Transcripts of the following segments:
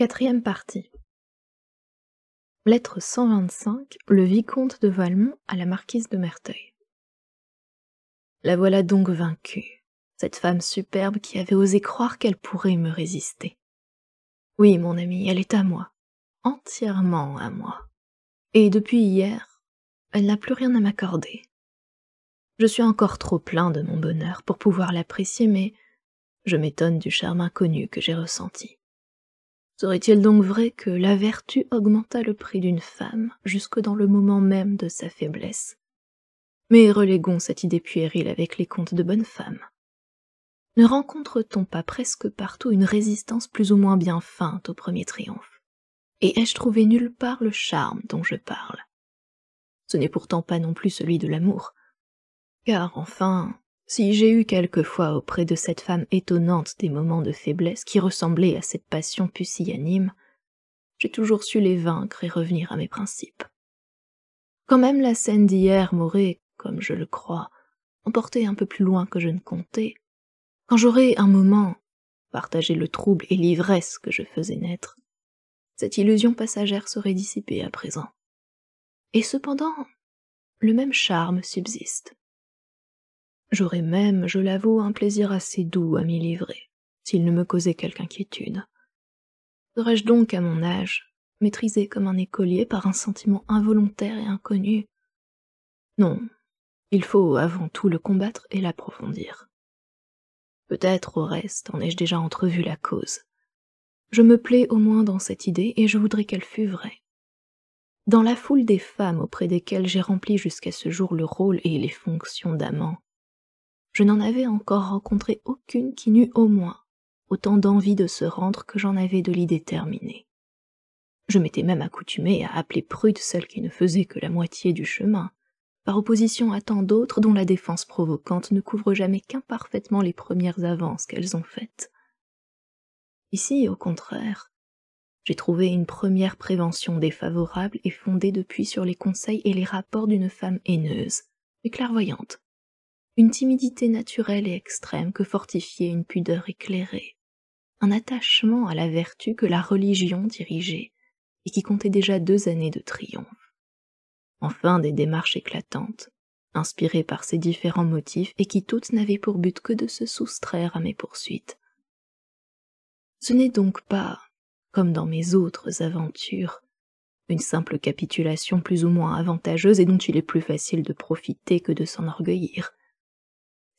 Quatrième partie. Lettre 125, le vicomte de Valmont à la marquise de Merteuil. La voilà donc vaincue, cette femme superbe qui avait osé croire qu'elle pourrait me résister. Oui, mon ami, elle est à moi, entièrement à moi. Et depuis hier, elle n'a plus rien à m'accorder. Je suis encore trop plein de mon bonheur pour pouvoir l'apprécier, mais je m'étonne du charme inconnu que j'ai ressenti. Serait-il donc vrai que la vertu augmentât le prix d'une femme jusque dans le moment même de sa faiblesse? Mais reléguons cette idée puérile avec les contes de bonnes femmes. Ne rencontre-t-on pas presque partout une résistance plus ou moins bien feinte au premier triomphe? Et ai-je trouvé nulle part le charme dont je parle? Ce n'est pourtant pas non plus celui de l'amour, car enfin, si j'ai eu quelquefois auprès de cette femme étonnante des moments de faiblesse qui ressemblaient à cette passion pusillanime, j'ai toujours su les vaincre et revenir à mes principes. Quand même la scène d'hier m'aurait, comme je le crois, emporté un peu plus loin que je ne comptais, quand j'aurais un moment partagé le trouble et l'ivresse que je faisais naître, cette illusion passagère serait dissipée à présent. Et cependant, le même charme subsiste. J'aurais même, je l'avoue, un plaisir assez doux à m'y livrer, s'il ne me causait quelque inquiétude. Serais-je donc, à mon âge, maîtrisé comme un écolier par un sentiment involontaire et inconnu? Non, il faut avant tout le combattre et l'approfondir. Peut-être, au reste, en ai-je déjà entrevu la cause. Je me plais au moins dans cette idée, et je voudrais qu'elle fût vraie. Dans la foule des femmes auprès desquelles j'ai rempli jusqu'à ce jour le rôle et les fonctions d'amant, je n'en avais encore rencontré aucune qui n'eût au moins autant d'envie de se rendre que j'en avais de l'idée terminée. Je m'étais même accoutumée à appeler prude celle qui ne faisait que la moitié du chemin, par opposition à tant d'autres dont la défense provocante ne couvre jamais qu'imparfaitement les premières avances qu'elles ont faites. Ici, au contraire, j'ai trouvé une première prévention défavorable et fondée depuis sur les conseils et les rapports d'une femme haineuse, mais clairvoyante, une timidité naturelle et extrême que fortifiait une pudeur éclairée, un attachement à la vertu que la religion dirigeait et qui comptait déjà 2 années de triomphe. Enfin des démarches éclatantes, inspirées par ces différents motifs et qui toutes n'avaient pour but que de se soustraire à mes poursuites. Ce n'est donc pas, comme dans mes autres aventures, une simple capitulation plus ou moins avantageuse et dont il est plus facile de profiter que de s'enorgueillir.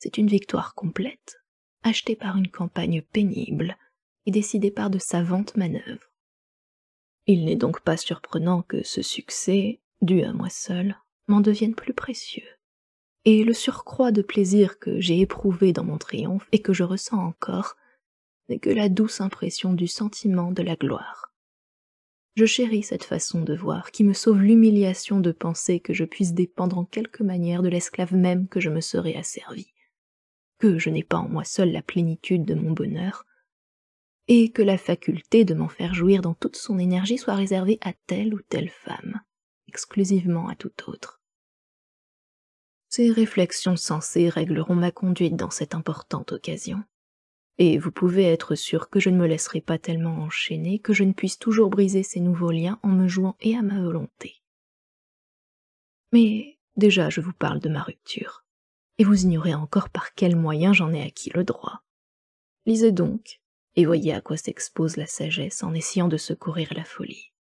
C'est une victoire complète, achetée par une campagne pénible et décidée par de savantes manœuvres. Il n'est donc pas surprenant que ce succès, dû à moi seul, m'en devienne plus précieux. Et le surcroît de plaisir que j'ai éprouvé dans mon triomphe et que je ressens encore, n'est que la douce impression du sentiment de la gloire. Je chéris cette façon de voir qui me sauve l'humiliation de penser que je puisse dépendre en quelque manière de l'esclave même que je me serais asservi, que je n'ai pas en moi seul la plénitude de mon bonheur, et que la faculté de m'en faire jouir dans toute son énergie soit réservée à telle ou telle femme, exclusivement à toute autre. Ces réflexions sensées régleront ma conduite dans cette importante occasion, et vous pouvez être sûr que je ne me laisserai pas tellement enchaîner que je ne puisse toujours briser ces nouveaux liens en me jouant et à ma volonté. Mais déjà je vous parle de ma rupture, et vous ignorez encore par quels moyens j'en ai acquis le droit. Lisez donc, et voyez à quoi s'expose la sagesse en essayant de secourir la folie.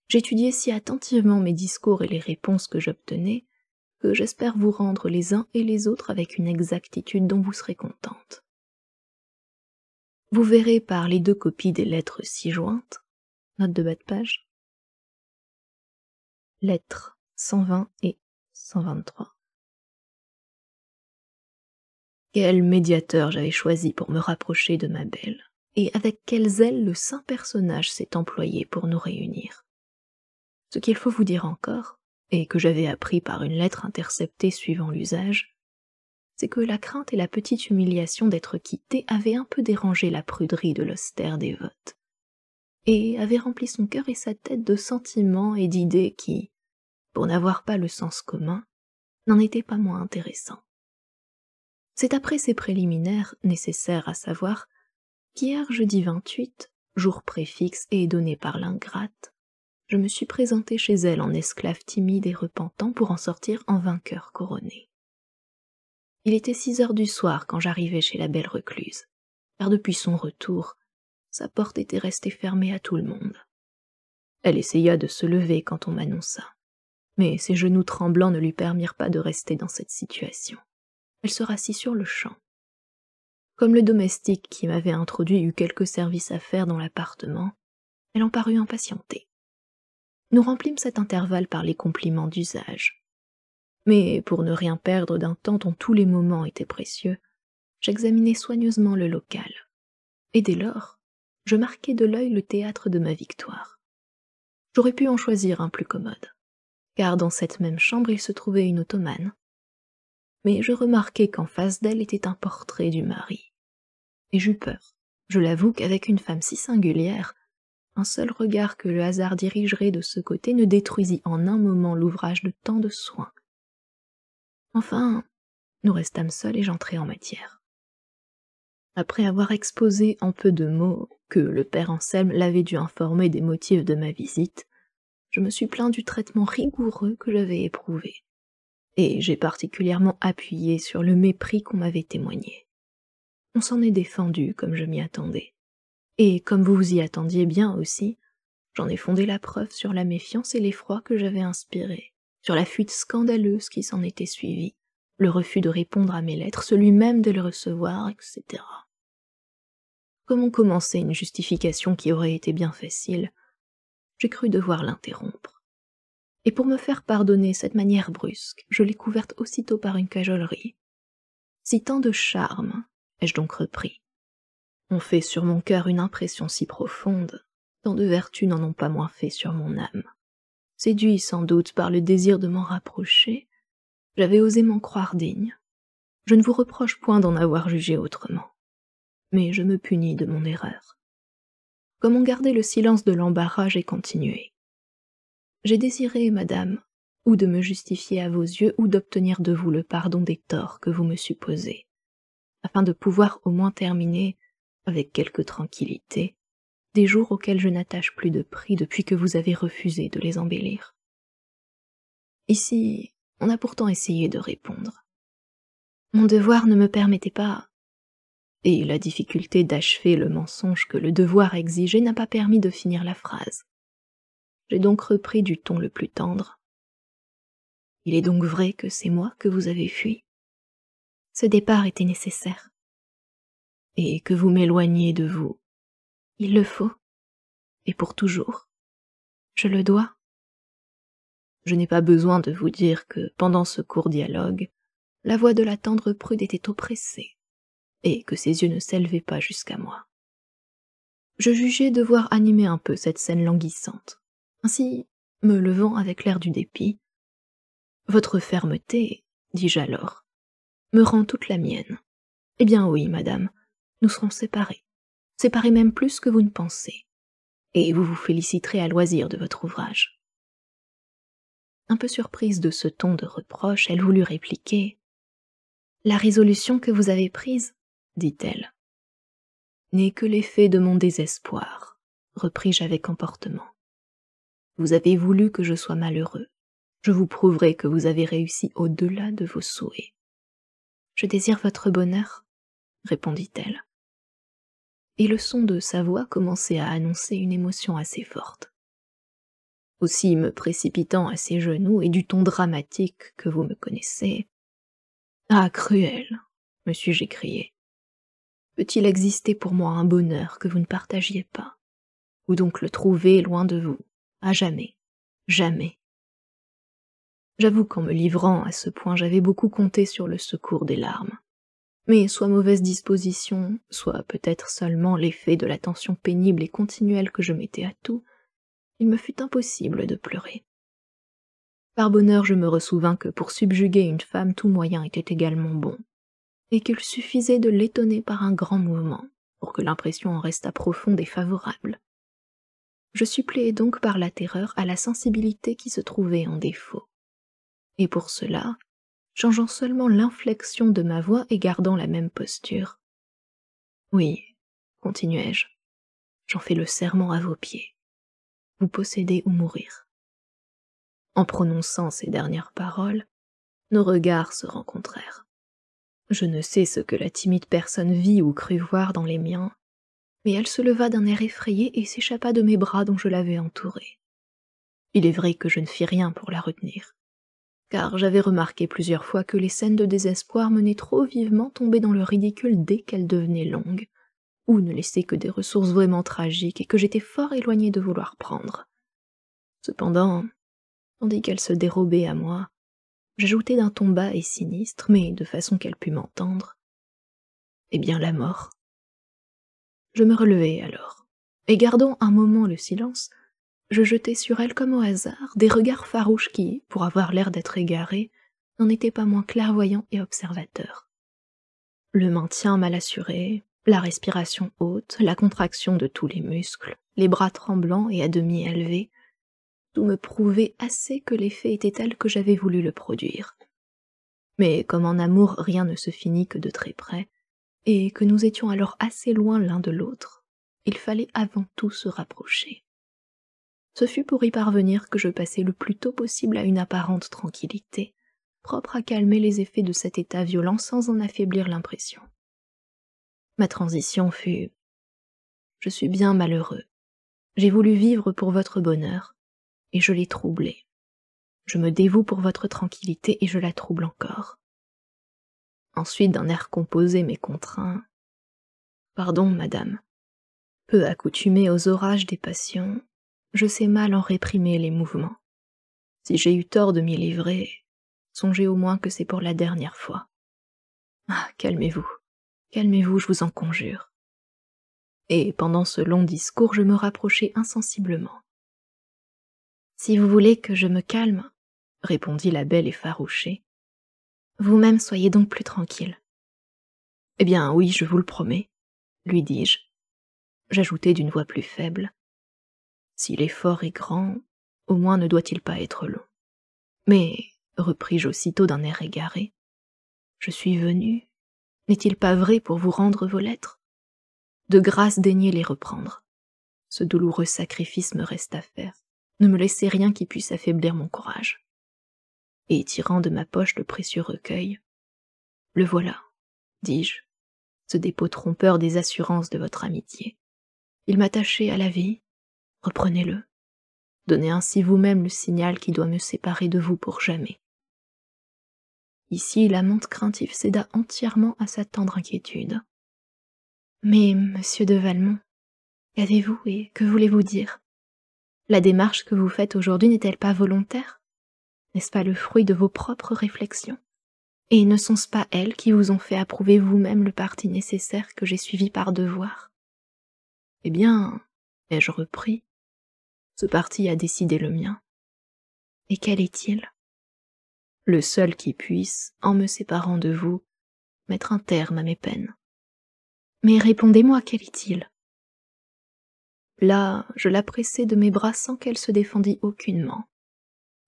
J'étudiais si attentivement mes discours et les réponses que j'obtenais, que j'espère vous rendre les uns et les autres avec une exactitude dont vous serez contente. Vous verrez par les 2 copies des lettres ci jointes, note de bas de page, lettres 120 et 123. Quel médiateur j'avais choisi pour me rapprocher de ma belle, et avec quel zèle le saint personnage s'est employé pour nous réunir. Ce qu'il faut vous dire encore, et que j'avais appris par une lettre interceptée suivant l'usage, c'est que la crainte et la petite humiliation d'être quitté avaient un peu dérangé la pruderie de l'austère dévote, et avaient rempli son cœur et sa tête de sentiments et d'idées qui, pour n'avoir pas le sens commun, n'en étaient pas moins intéressants. C'est après ces préliminaires, nécessaires à savoir, qu'hier jeudi 28, jour préfixe et donné par l'ingrate, je me suis présenté chez elle en esclave timide et repentant pour en sortir en vainqueur couronné. Il était 6 heures du soir quand j'arrivai chez la belle recluse, car depuis son retour, sa porte était restée fermée à tout le monde. Elle essaya de se lever quand on m'annonça, mais ses genoux tremblants ne lui permirent pas de rester dans cette situation. Elle se rassit sur le champ. Comme le domestique qui m'avait introduit eut quelques services à faire dans l'appartement, elle en parut impatientée. Nous remplîmes cet intervalle par les compliments d'usage. Mais pour ne rien perdre d'un temps dont tous les moments étaient précieux, j'examinai soigneusement le local. Et dès lors, je marquai de l'œil le théâtre de ma victoire. J'aurais pu en choisir un plus commode, car dans cette même chambre il se trouvait une ottomane. Mais je remarquai qu'en face d'elle était un portrait du mari. Et j'eus peur, je l'avoue qu'avec une femme si singulière, un seul regard que le hasard dirigerait de ce côté ne détruisit en un moment l'ouvrage de tant de soins. Enfin, nous restâmes seuls et j'entrai en matière. Après avoir exposé en peu de mots que le père Anselme l'avait dû informer des motifs de ma visite, je me suis plaint du traitement rigoureux que j'avais éprouvé, et j'ai particulièrement appuyé sur le mépris qu'on m'avait témoigné. On s'en est défendu comme je m'y attendais, et comme vous vous y attendiez bien aussi, j'en ai fondé la preuve sur la méfiance et l'effroi que j'avais inspirés, sur la fuite scandaleuse qui s'en était suivie, le refus de répondre à mes lettres, celui même de les recevoir, etc. Comme on commençait une justification qui aurait été bien facile, j'ai cru devoir l'interrompre. Et pour me faire pardonner cette manière brusque, je l'ai couverte aussitôt par une cajolerie. Si tant de charme, ai-je donc repris, ont fait sur mon cœur une impression si profonde, tant de vertus n'en ont pas moins fait sur mon âme. Séduit sans doute par le désir de m'en rapprocher, j'avais osé m'en croire digne. Je ne vous reproche point d'en avoir jugé autrement, mais je me punis de mon erreur. Comme on gardait le silence de l'embarras, j'ai continué. J'ai désiré, madame, ou de me justifier à vos yeux, ou d'obtenir de vous le pardon des torts que vous me supposez, afin de pouvoir au moins terminer, avec quelque tranquillité, des jours auxquels je n'attache plus de prix depuis que vous avez refusé de les embellir. Ici, on a pourtant essayé de répondre. Mon devoir ne me permettait pas, et la difficulté d'achever le mensonge que le devoir exigeait n'a pas permis de finir la phrase. J'ai donc repris du ton le plus tendre. Il est donc vrai que c'est moi que vous avez fui. Ce départ était nécessaire. Et que vous m'éloigniez de vous. Il le faut. Et pour toujours. Je le dois. Je n'ai pas besoin de vous dire que, pendant ce court dialogue, la voix de la tendre prude était oppressée, et que ses yeux ne s'élevaient pas jusqu'à moi. Je jugeai devoir animer un peu cette scène languissante. Ainsi, me levant avec l'air du dépit, « Votre fermeté, dis-je alors, me rend toute la mienne. Eh bien oui, madame, nous serons séparés même plus que vous ne pensez, et vous vous féliciterez à loisir de votre ouvrage. » Un peu surprise de ce ton de reproche, elle voulut répliquer. « La résolution que vous avez prise, dit-elle, n'est que l'effet de mon désespoir, repris-je avec emportement. Vous avez voulu que je sois malheureux. Je vous prouverai que vous avez réussi au-delà de vos souhaits. Je désire votre bonheur, répondit-elle. Et le son de sa voix commençait à annoncer une émotion assez forte. Aussi, me précipitant à ses genoux et du ton dramatique que vous me connaissez. « Ah, cruel !» me suis-je écrié. « Peut-il exister pour moi un bonheur que vous ne partagiez pas, ou donc le trouver loin de vous, à jamais, jamais ?» J'avoue qu'en me livrant à ce point, j'avais beaucoup compté sur le secours des larmes. Mais soit mauvaise disposition, soit peut-être seulement l'effet de l'attention pénible et continuelle que je mettais à tout, il me fut impossible de pleurer. Par bonheur, je me ressouvins que pour subjuguer une femme, tout moyen était également bon, et qu'il suffisait de l'étonner par un grand mouvement, pour que l'impression en restât profonde et favorable. Je suppléai donc par la terreur à la sensibilité qui se trouvait en défaut. Et pour cela, changeant seulement l'inflexion de ma voix et gardant la même posture. « Oui, continuai-je, j'en fais le serment à vos pieds. Vous posséder ou mourir. » En prononçant ces dernières paroles, nos regards se rencontrèrent. Je ne sais ce que la timide personne vit ou crut voir dans les miens, mais elle se leva d'un air effrayé et s'échappa de mes bras dont je l'avais entourée. Il est vrai que je ne fis rien pour la retenir, car j'avais remarqué plusieurs fois que les scènes de désespoir menaient trop vivement tomber dans le ridicule dès qu'elles devenaient longues, ou ne laissaient que des ressources vraiment tragiques et que j'étais fort éloigné de vouloir prendre. Cependant, tandis qu'elle se dérobait à moi, j'ajoutai d'un ton bas et sinistre, mais de façon qu'elle pût m'entendre, « Eh bien, la mort. » Je me relevai alors, et gardant un moment le silence, je jetai sur elle comme au hasard des regards farouches qui, pour avoir l'air d'être égarés, n'en étaient pas moins clairvoyants et observateurs. Le maintien mal assuré, la respiration haute, la contraction de tous les muscles, les bras tremblants et à demi élevés, tout me prouvait assez que l'effet était tel que j'avais voulu le produire. Mais comme en amour rien ne se finit que de très près, et que nous étions alors assez loin l'un de l'autre, il fallait avant tout se rapprocher. Ce fut pour y parvenir que je passai le plus tôt possible à une apparente tranquillité, propre à calmer les effets de cet état violent sans en affaiblir l'impression. Ma transition fut « Je suis bien malheureux. J'ai voulu vivre pour votre bonheur, et je l'ai troublé. Je me dévoue pour votre tranquillité, et je la trouble encore. » Ensuite, d'un air composé mais contraint, « Pardon, madame. Peu accoutumé aux orages des passions, je sais mal en réprimer les mouvements. Si j'ai eu tort de m'y livrer, songez au moins que c'est pour la dernière fois. Ah, calmez-vous, je vous en conjure. » Et pendant ce long discours, je me rapprochai insensiblement. « Si vous voulez que je me calme, » répondit la belle effarouchée, « vous-même soyez donc plus tranquille. »« Eh bien oui, je vous le promets, » lui dis-je. J'ajoutai d'une voix plus faible, « Si l'effort est grand, au moins ne doit-il pas être long. Mais, repris-je aussitôt d'un air égaré, je suis venu, n'est-il pas vrai pour vous rendre vos lettres? De grâce daignez les reprendre. Ce douloureux sacrifice me reste à faire. Ne me laissez rien qui puisse affaiblir mon courage. » Et tirant de ma poche le précieux recueil, « Le voilà, dis-je, ce dépôt trompeur des assurances de votre amitié. Il m'attachait à la vie, reprenez-le. Donnez ainsi vous-même le signal qui doit me séparer de vous pour jamais. » Ici, l'amante craintive céda entièrement à sa tendre inquiétude. « Mais, monsieur de Valmont, qu'avez-vous et que voulez-vous dire? La démarche que vous faites aujourd'hui n'est-elle pas volontaire? N'est-ce pas le fruit de vos propres réflexions? Et ne sont-ce pas elles qui vous ont fait approuver vous-même le parti nécessaire que j'ai suivi par devoir? » « Eh bien, ai-je repris, ce parti a décidé le mien. » « Et quel est-il? » « Le seul qui puisse, en me séparant de vous, mettre un terme à mes peines. »« Mais répondez-moi, quel est-il? » Là, je la pressai de mes bras sans qu'elle se défendît aucunement.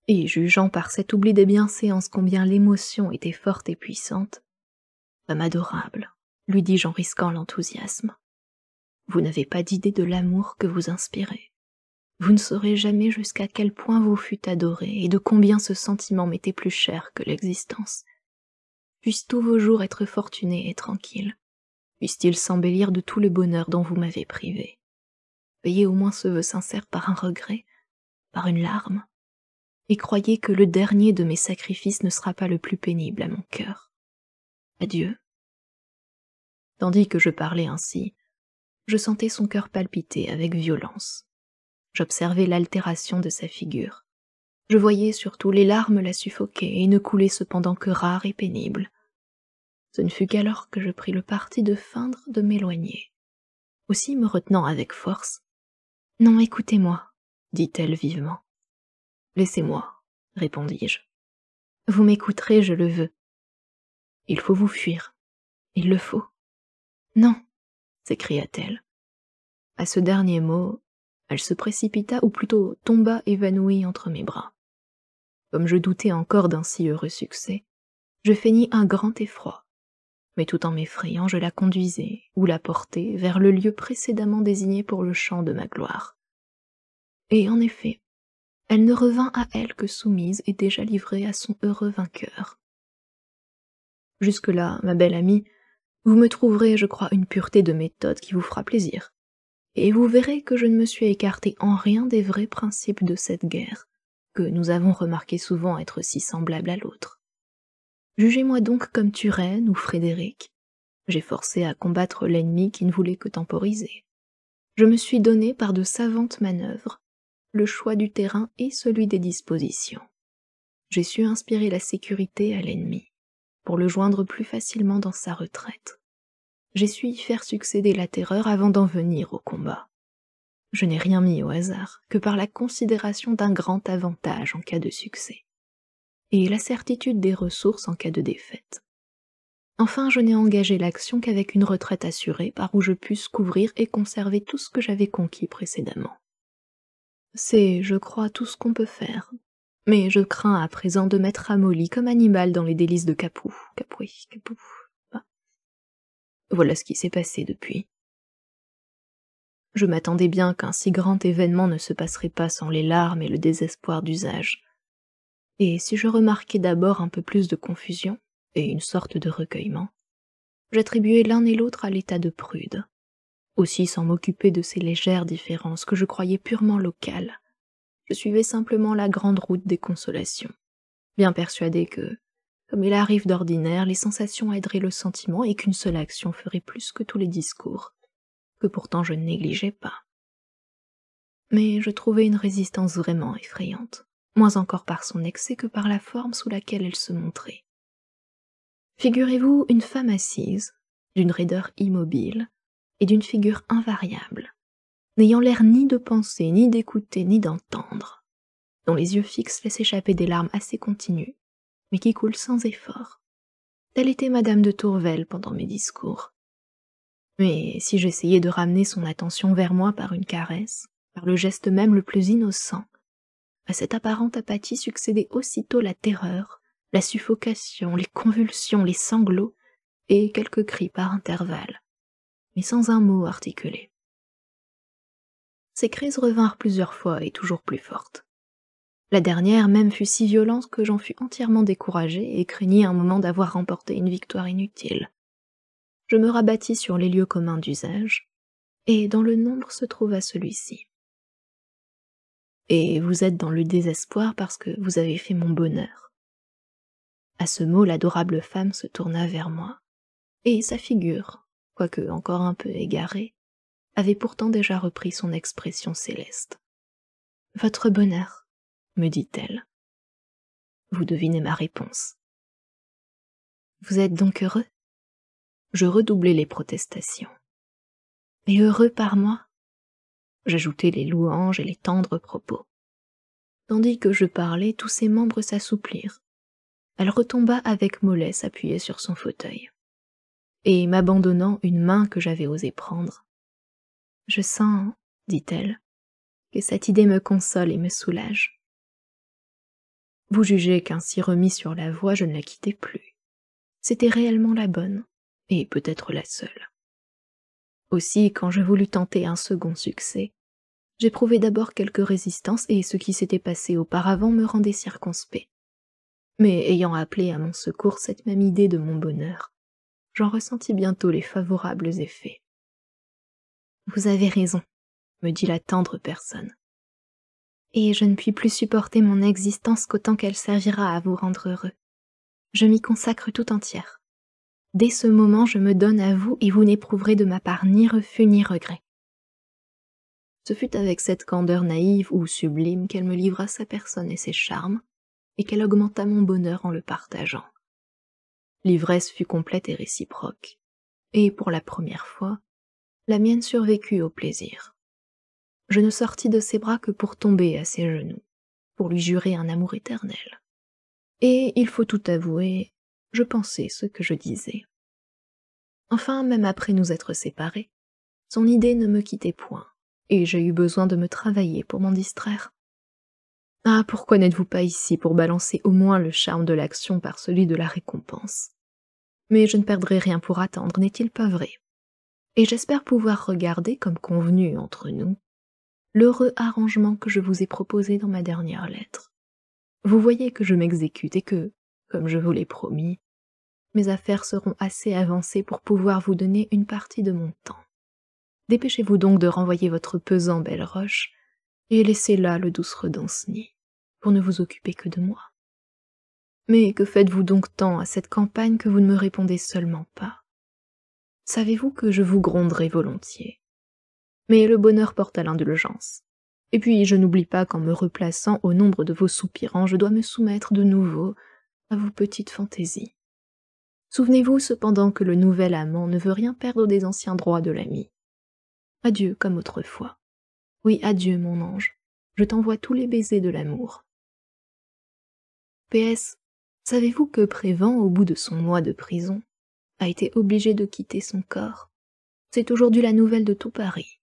Et jugeant par cet oubli des bienséances combien l'émotion était forte et puissante, « Femme adorable, » lui dis-je en risquant l'enthousiasme, « vous n'avez pas d'idée de l'amour que vous inspirez. Vous ne saurez jamais jusqu'à quel point vous fûtes adorée et de combien ce sentiment m'était plus cher que l'existence. Puissent tous vos jours être fortunés et tranquilles. Puissent-ils s'embellir de tout le bonheur dont vous m'avez privé. Payez au moins ce vœu sincère par un regret, par une larme, et croyez que le dernier de mes sacrifices ne sera pas le plus pénible à mon cœur. Adieu. » Tandis que je parlais ainsi, je sentais son cœur palpiter avec violence. J'observais l'altération de sa figure. Je voyais surtout les larmes la suffoquer et ne couler cependant que rares et pénibles. Ce ne fut qu'alors que je pris le parti de feindre de m'éloigner. Aussi me retenant avec force, « Non, écoutez-moi, » dit-elle vivement. « Laissez-moi, » répondis-je. « Vous m'écouterez, je le veux. Il faut vous fuir. Il le faut. »« Non » s'écria-t-elle. À ce dernier mot, elle se précipita, ou plutôt tomba évanouie entre mes bras. Comme je doutais encore d'un si heureux succès, je feignis un grand effroi, mais tout en m'effrayant, je la conduisais, ou la portais, vers le lieu précédemment désigné pour le chant de ma gloire. Et en effet, elle ne revint à elle que soumise et déjà livrée à son heureux vainqueur. Jusque-là, ma belle amie, vous me trouverez, je crois, une pureté de méthode qui vous fera plaisir, et vous verrez que je ne me suis écartée en rien des vrais principes de cette guerre, que nous avons remarqué souvent être si semblables à l'autre. Jugez-moi donc comme Turenne ou Frédéric. J'ai forcé à combattre l'ennemi qui ne voulait que temporiser. Je me suis donné par de savantes manœuvres le choix du terrain et celui des dispositions. J'ai su inspirer la sécurité à l'ennemi, pour le joindre plus facilement dans sa retraite. J'ai su y faire succéder la terreur avant d'en venir au combat. Je n'ai rien mis au hasard que par la considération d'un grand avantage en cas de succès, et la certitude des ressources en cas de défaite. Enfin, je n'ai engagé l'action qu'avec une retraite assurée par où je pusse couvrir et conserver tout ce que j'avais conquis précédemment. C'est, je crois, tout ce qu'on peut faire. Mais je crains à présent de m'être ramolli comme Hannibal dans les délices de Capoue. Capoue. Ah. Voilà ce qui s'est passé depuis. Je m'attendais bien qu'un si grand événement ne se passerait pas sans les larmes et le désespoir d'usage. Et si je remarquais d'abord un peu plus de confusion et une sorte de recueillement, j'attribuais l'un et l'autre à l'état de prude. Aussi sans m'occuper de ces légères différences que je croyais purement locales. Je suivais simplement la grande route des consolations, bien persuadé que, comme il arrive d'ordinaire, les sensations aideraient le sentiment et qu'une seule action ferait plus que tous les discours, que pourtant je ne négligeais pas. Mais je trouvais une résistance vraiment effrayante, moins encore par son excès que par la forme sous laquelle elle se montrait. Figurez-vous une femme assise, d'une raideur immobile, et d'une figure invariable, n'ayant l'air ni de penser, ni d'écouter, ni d'entendre, dont les yeux fixes laissent échapper des larmes assez continues, mais qui coulent sans effort. Telle était Madame de Tourvel pendant mes discours. Mais si j'essayais de ramener son attention vers moi par une caresse, par le geste même le plus innocent, à cette apparente apathie succédait aussitôt la terreur, la suffocation, les convulsions, les sanglots, et quelques cris par intervalles, mais sans un mot articulé. Ces crises revinrent plusieurs fois et toujours plus fortes. La dernière même fut si violente que j'en fus entièrement découragée et craignis un moment d'avoir remporté une victoire inutile. Je me rabattis sur les lieux communs d'usage, et dans le nombre se trouva celui-ci. Et vous êtes dans le désespoir parce que vous avez fait mon bonheur. À ce mot, l'adorable femme se tourna vers moi, et sa figure, quoique encore un peu égarée, avait pourtant déjà repris son expression céleste. « Votre bonheur », me dit-elle. Vous devinez ma réponse. « Vous êtes donc heureux ?» Je redoublai les protestations. « Mais heureux par moi ?» J'ajoutai les louanges et les tendres propos. Tandis que je parlais, tous ses membres s'assouplirent. Elle retomba avec mollesse appuyée sur son fauteuil. Et m'abandonnant une main que j'avais osé prendre, « Je sens, dit-elle, que cette idée me console et me soulage. » Vous jugez qu'ainsi remis sur la voie, je ne la quittais plus. C'était réellement la bonne, et peut-être la seule. Aussi, quand je voulus tenter un second succès, j'éprouvai d'abord quelque résistance et ce qui s'était passé auparavant me rendait circonspect. Mais ayant appelé à mon secours cette même idée de mon bonheur, j'en ressentis bientôt les favorables effets. « Vous avez raison, » me dit la tendre personne. « Et je ne puis plus supporter mon existence qu'autant qu'elle servira à vous rendre heureux. Je m'y consacre tout entière. Dès ce moment, je me donne à vous et vous n'éprouverez de ma part ni refus ni regret. » Ce fut avec cette candeur naïve ou sublime qu'elle me livra sa personne et ses charmes, et qu'elle augmenta mon bonheur en le partageant. L'ivresse fut complète et réciproque, et pour la première fois, la mienne survécut au plaisir. Je ne sortis de ses bras que pour tomber à ses genoux, pour lui jurer un amour éternel. Et, il faut tout avouer, je pensais ce que je disais. Enfin, même après nous être séparés, son idée ne me quittait point, et j'ai eu besoin de me travailler pour m'en distraire. Ah, pourquoi n'êtes-vous pas ici pour balancer au moins le charme de l'action par celui de la récompense? Mais je ne perdrai rien pour attendre, n'est-il pas vrai? Et j'espère pouvoir regarder, comme convenu entre nous, l'heureux arrangement que je vous ai proposé dans ma dernière lettre. Vous voyez que je m'exécute et que, comme je vous l'ai promis, mes affaires seront assez avancées pour pouvoir vous donner une partie de mon temps. Dépêchez-vous donc de renvoyer votre pesant Belleroche et laissez là le doucereux Danceny, pour ne vous occuper que de moi. Mais que faites-vous donc tant à cette campagne que vous ne me répondez seulement pas? Savez-vous que je vous gronderai volontiers? Mais le bonheur porte à l'indulgence. Et puis je n'oublie pas qu'en me replaçant au nombre de vos soupirants, je dois me soumettre de nouveau à vos petites fantaisies. Souvenez-vous cependant que le nouvel amant ne veut rien perdre des anciens droits de l'ami. Adieu comme autrefois. Oui, adieu mon ange, je t'envoie tous les baisers de l'amour. PS, savez-vous que Prévan, au bout de son mois de prison, a été obligé de quitter son corps? C'est aujourd'hui la nouvelle de tout Paris.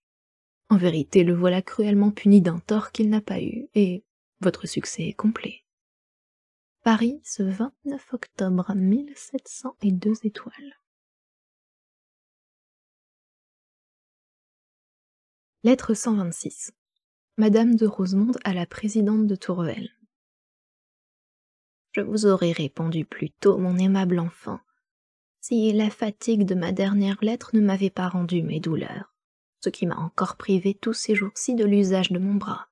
En vérité, le voilà cruellement puni d'un tort qu'il n'a pas eu, et votre succès est complet. Paris, ce 29 octobre 1702 étoiles. Lettre 126. Madame de Rosemonde à la présidente de Tourvel. Je vous aurais répondu plus tôt, mon aimable enfant, si la fatigue de ma dernière lettre ne m'avait pas rendu mes douleurs, ce qui m'a encore privé tous ces jours-ci de l'usage de mon bras.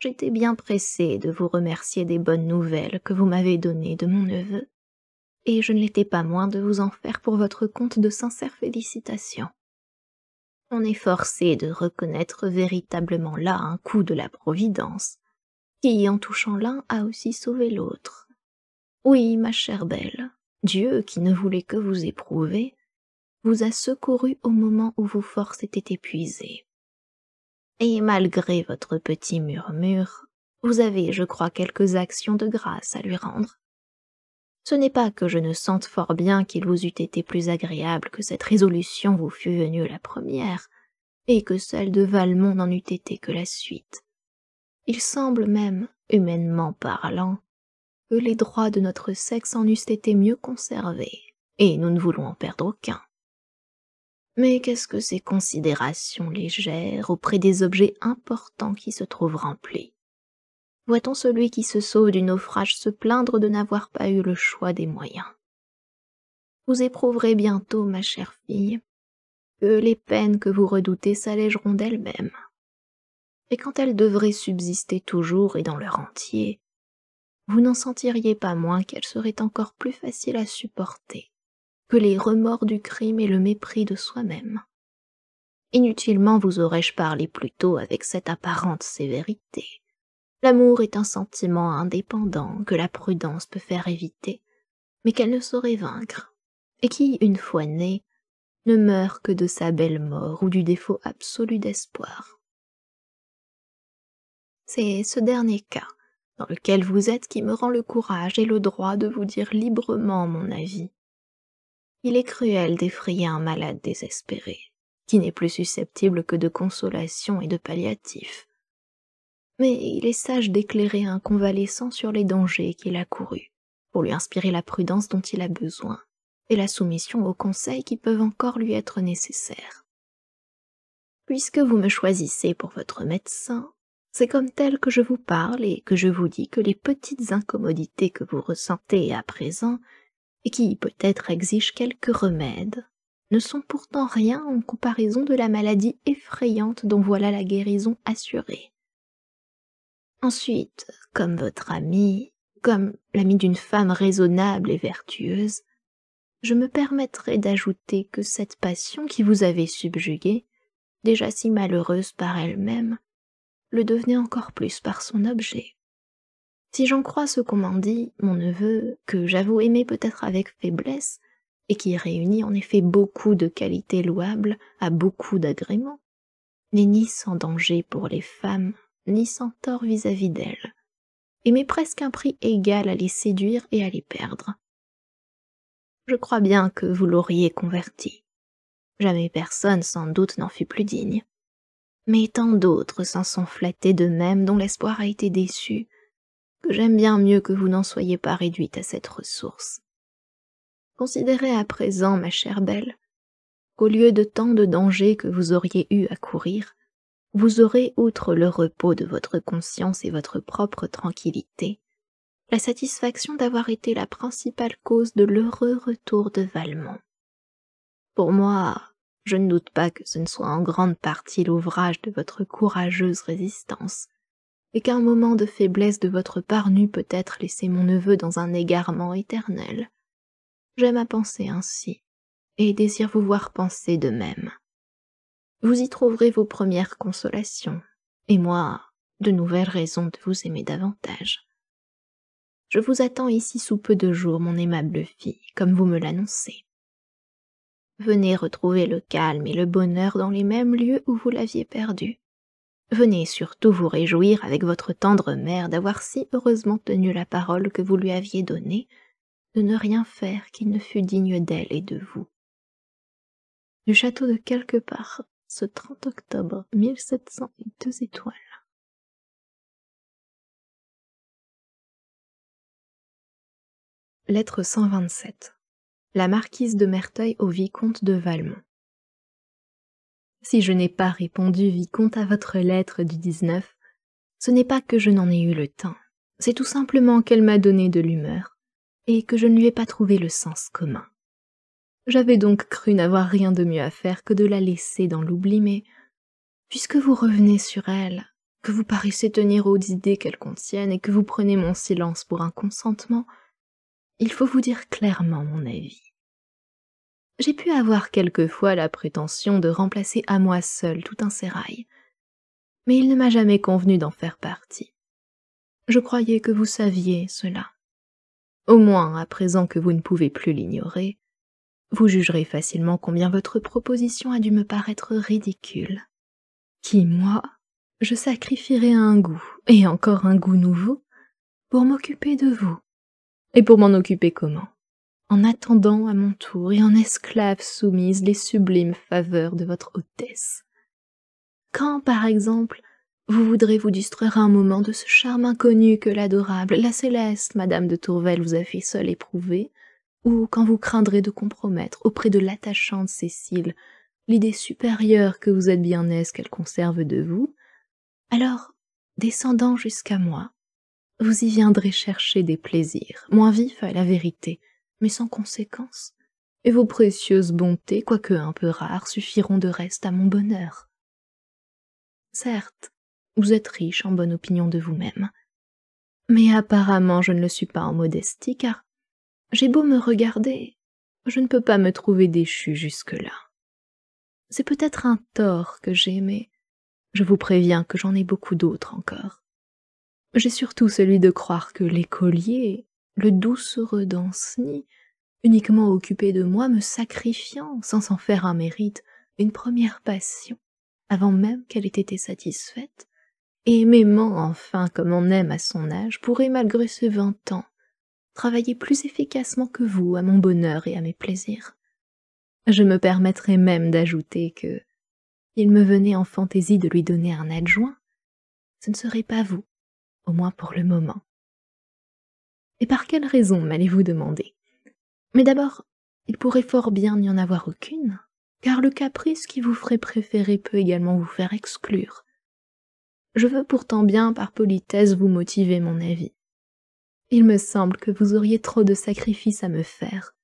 J'étais bien pressée de vous remercier des bonnes nouvelles que vous m'avez données de mon neveu, et je ne l'étais pas moins de vous en faire pour votre compte de sincères félicitations. On est forcé de reconnaître véritablement là un coup de la Providence, qui, en touchant l'un, a aussi sauvé l'autre. Oui, ma chère belle, Dieu, qui ne voulait que vous éprouver, vous a secouru au moment où vos forces étaient épuisées. Et malgré votre petit murmure, vous avez, je crois, quelques actions de grâce à lui rendre. Ce n'est pas que je ne sente fort bien qu'il vous eût été plus agréable que cette résolution vous fût venue la première, et que celle de Valmont n'en eût été que la suite. Il semble même, humainement parlant, que les droits de notre sexe en eussent été mieux conservés, et nous ne voulons en perdre aucun. Mais qu'est-ce que ces considérations légères auprès des objets importants qui se trouvent remplis? Voit-on celui qui se sauve du naufrage se plaindre de n'avoir pas eu le choix des moyens? Vous éprouverez bientôt, ma chère fille, que les peines que vous redoutez s'allégeront d'elles-mêmes. Et quand elles devraient subsister toujours et dans leur entier, vous n'en sentiriez pas moins qu'elles seraient encore plus faciles à supporter que les remords du crime et le mépris de soi-même. Inutilement vous aurais-je parlé plus tôt avec cette apparente sévérité. L'amour est un sentiment indépendant que la prudence peut faire éviter, mais qu'elle ne saurait vaincre, et qui, une fois né, ne meurt que de sa belle mort ou du défaut absolu d'espoir. C'est ce dernier cas, dans lequel vous êtes, qui me rend le courage et le droit de vous dire librement mon avis. Il est cruel d'effrayer un malade désespéré, qui n'est plus susceptible que de consolation et de palliatifs. Mais il est sage d'éclairer un convalescent sur les dangers qu'il a courus, pour lui inspirer la prudence dont il a besoin, et la soumission aux conseils qui peuvent encore lui être nécessaires. Puisque vous me choisissez pour votre médecin, c'est comme tel que je vous parle et que je vous dis que les petites incommodités que vous ressentez à présent, et qui peut-être exigent quelques remèdes, ne sont pourtant rien en comparaison de la maladie effrayante dont voilà la guérison assurée. Ensuite, comme votre ami, comme l'ami d'une femme raisonnable et vertueuse, je me permettrai d'ajouter que cette passion qui vous avait subjugué, déjà si malheureuse par elle-même, le devenait encore plus par son objet. Si j'en crois ce qu'on m'en dit, mon neveu, que j'avoue aimer peut-être avec faiblesse, et qui réunit en effet beaucoup de qualités louables à beaucoup d'agréments, n'est ni sans danger pour les femmes, ni sans tort vis-à-vis d'elles, et met presque un prix égal à les séduire et à les perdre. Je crois bien que vous l'auriez converti. Jamais personne, sans doute, n'en fut plus digne. Mais tant d'autres s'en sont flattés d'eux-mêmes dont l'espoir a été déçu, que j'aime bien mieux que vous n'en soyez pas réduite à cette ressource. Considérez à présent, ma chère belle, qu'au lieu de tant de dangers que vous auriez eu à courir, vous aurez, outre le repos de votre conscience et votre propre tranquillité, la satisfaction d'avoir été la principale cause de l'heureux retour de Valmont. Pour moi, je ne doute pas que ce ne soit en grande partie l'ouvrage de votre courageuse résistance, et qu'un moment de faiblesse de votre part n'eût peut-être laissé mon neveu dans un égarement éternel. J'aime à penser ainsi, et désire vous voir penser de même. Vous y trouverez vos premières consolations, et moi, de nouvelles raisons de vous aimer davantage. Je vous attends ici sous peu de jours, mon aimable fille, comme vous me l'annoncez. Venez retrouver le calme et le bonheur dans les mêmes lieux où vous l'aviez perdu. Venez surtout vous réjouir avec votre tendre mère d'avoir si heureusement tenu la parole que vous lui aviez donnée, de ne rien faire qui ne fût digne d'elle et de vous. Du château de quelque part, ce 30 octobre 1702 étoiles. Lettre 127. La marquise de Merteuil au vicomte de Valmont. Si je n'ai pas répondu, vicomte, à votre lettre du 19, ce n'est pas que je n'en ai eu le temps, c'est tout simplement qu'elle m'a donné de l'humeur, et que je ne lui ai pas trouvé le sens commun. J'avais donc cru n'avoir rien de mieux à faire que de la laisser dans l'oubli, mais puisque vous revenez sur elle, que vous paraissez tenir aux idées qu'elles contiennent et que vous prenez mon silence pour un consentement, il faut vous dire clairement mon avis. J'ai pu avoir quelquefois la prétention de remplacer à moi seule tout un sérail, mais il ne m'a jamais convenu d'en faire partie. Je croyais que vous saviez cela. Au moins, à présent que vous ne pouvez plus l'ignorer, vous jugerez facilement combien votre proposition a dû me paraître ridicule. Qui, moi, je sacrifierais un goût, et encore un goût nouveau, pour m'occuper de vous. Et pour m'en occuper comment? En attendant à mon tour et en esclave soumise les sublimes faveurs de votre hôtesse. Quand, par exemple, vous voudrez vous distraire un moment de ce charme inconnu que l'adorable, la céleste Madame de Tourvel vous a fait seule éprouver, ou quand vous craindrez de compromettre auprès de l'attachante Cécile l'idée supérieure que vous êtes bien aise qu'elle conserve de vous, alors, descendant jusqu'à moi, vous y viendrez chercher des plaisirs, moins vifs à la vérité, mais sans conséquence, et vos précieuses bontés, quoique un peu rares, suffiront de reste à mon bonheur. Certes, vous êtes riche en bonne opinion de vous-même, mais apparemment je ne le suis pas en modestie, car j'ai beau me regarder, je ne peux pas me trouver déchue jusque-là. C'est peut-être un tort que j'ai, mais je vous préviens que j'en ai beaucoup d'autres encore. J'ai surtout celui de croire que l'écolier, le doucereux Danceny, uniquement occupé de moi, me sacrifiant, sans s'en faire un mérite, une première passion, avant même qu'elle ait été satisfaite, et m'aimant enfin comme on aime à son âge, pourrait, malgré ses 20 ans, travailler plus efficacement que vous à mon bonheur et à mes plaisirs. Je me permettrai même d'ajouter que, s'il me venait en fantaisie de lui donner un adjoint, ce ne serait pas vous, au moins pour le moment. Et par quelle raison, m'allez-vous demander? Mais d'abord, il pourrait fort bien n'y en avoir aucune, car le caprice qui vous ferait préférer peut également vous faire exclure. Je veux pourtant bien, par politesse, vous motiver mon avis. Il me semble que vous auriez trop de sacrifices à me faire,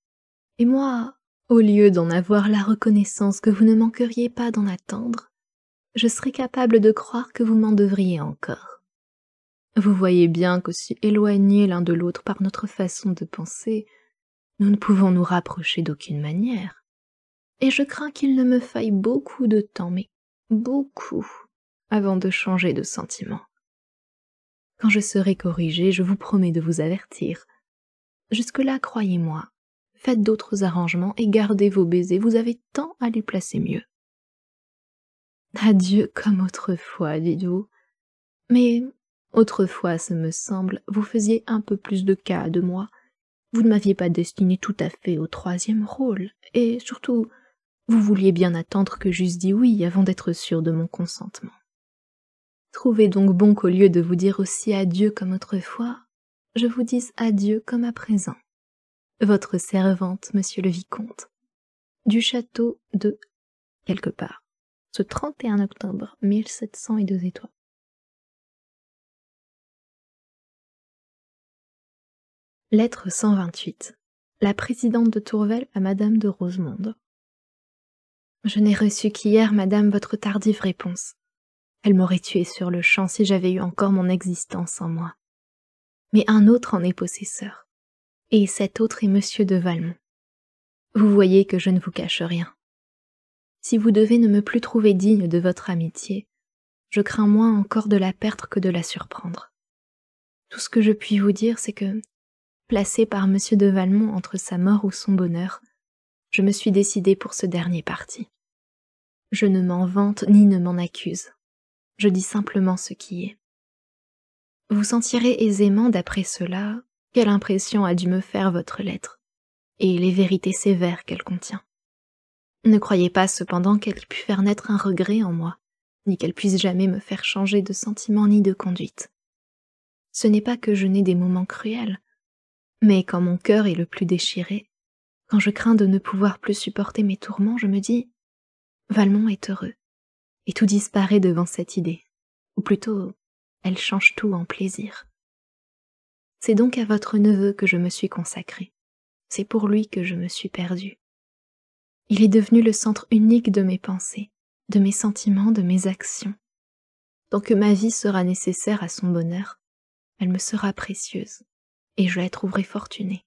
et moi, au lieu d'en avoir la reconnaissance que vous ne manqueriez pas d'en attendre, je serais capable de croire que vous m'en devriez encore. Vous voyez bien qu'aussi éloignés l'un de l'autre par notre façon de penser, nous ne pouvons nous rapprocher d'aucune manière, et je crains qu'il ne me faille beaucoup de temps, mais beaucoup, avant de changer de sentiment. Quand je serai corrigée, je vous promets de vous avertir. Jusque-là, croyez-moi, faites d'autres arrangements et gardez vos baisers, vous avez tant à les placer mieux. Adieu comme autrefois, dites-vous. Mais autrefois, ce me semble, vous faisiez un peu plus de cas de moi. Vous ne m'aviez pas destiné tout à fait au 3e rôle, et surtout, vous vouliez bien attendre que j'eusse dit oui avant d'être sûr de mon consentement. Trouvez donc bon qu'au lieu de vous dire aussi adieu comme autrefois, je vous dise adieu comme à présent. Votre servante, monsieur le vicomte. Du château de... quelque part. Ce 31 octobre 1702 étoiles. Lettre 128. La présidente de Tourvel à madame de Rosemonde. Je n'ai reçu qu'hier, madame, votre tardive réponse. Elle m'aurait tuée sur le champ si j'avais eu encore mon existence en moi. Mais un autre en est possesseur. Et cet autre est monsieur de Valmont. Vous voyez que je ne vous cache rien. Si vous devez ne me plus trouver digne de votre amitié, je crains moins encore de la perdre que de la surprendre. Tout ce que je puis vous dire, c'est que, placé par monsieur de Valmont entre sa mort ou son bonheur, je me suis décidée pour ce dernier parti. Je ne m'en vante ni ne m'en accuse. Je dis simplement ce qui est. Vous sentirez aisément, d'après cela, quelle impression a dû me faire votre lettre, et les vérités sévères qu'elle contient. Ne croyez pas cependant qu'elle ait pu faire naître un regret en moi, ni qu'elle puisse jamais me faire changer de sentiment ni de conduite. Ce n'est pas que je n'ai des moments cruels, mais quand mon cœur est le plus déchiré, quand je crains de ne pouvoir plus supporter mes tourments, je me dis « Valmont est heureux », et tout disparaît devant cette idée, ou plutôt, elle change tout en plaisir. C'est donc à votre neveu que je me suis consacrée, c'est pour lui que je me suis perdue. Il est devenu le centre unique de mes pensées, de mes sentiments, de mes actions. Tant que ma vie sera nécessaire à son bonheur, elle me sera précieuse, et je la trouverai fortunée.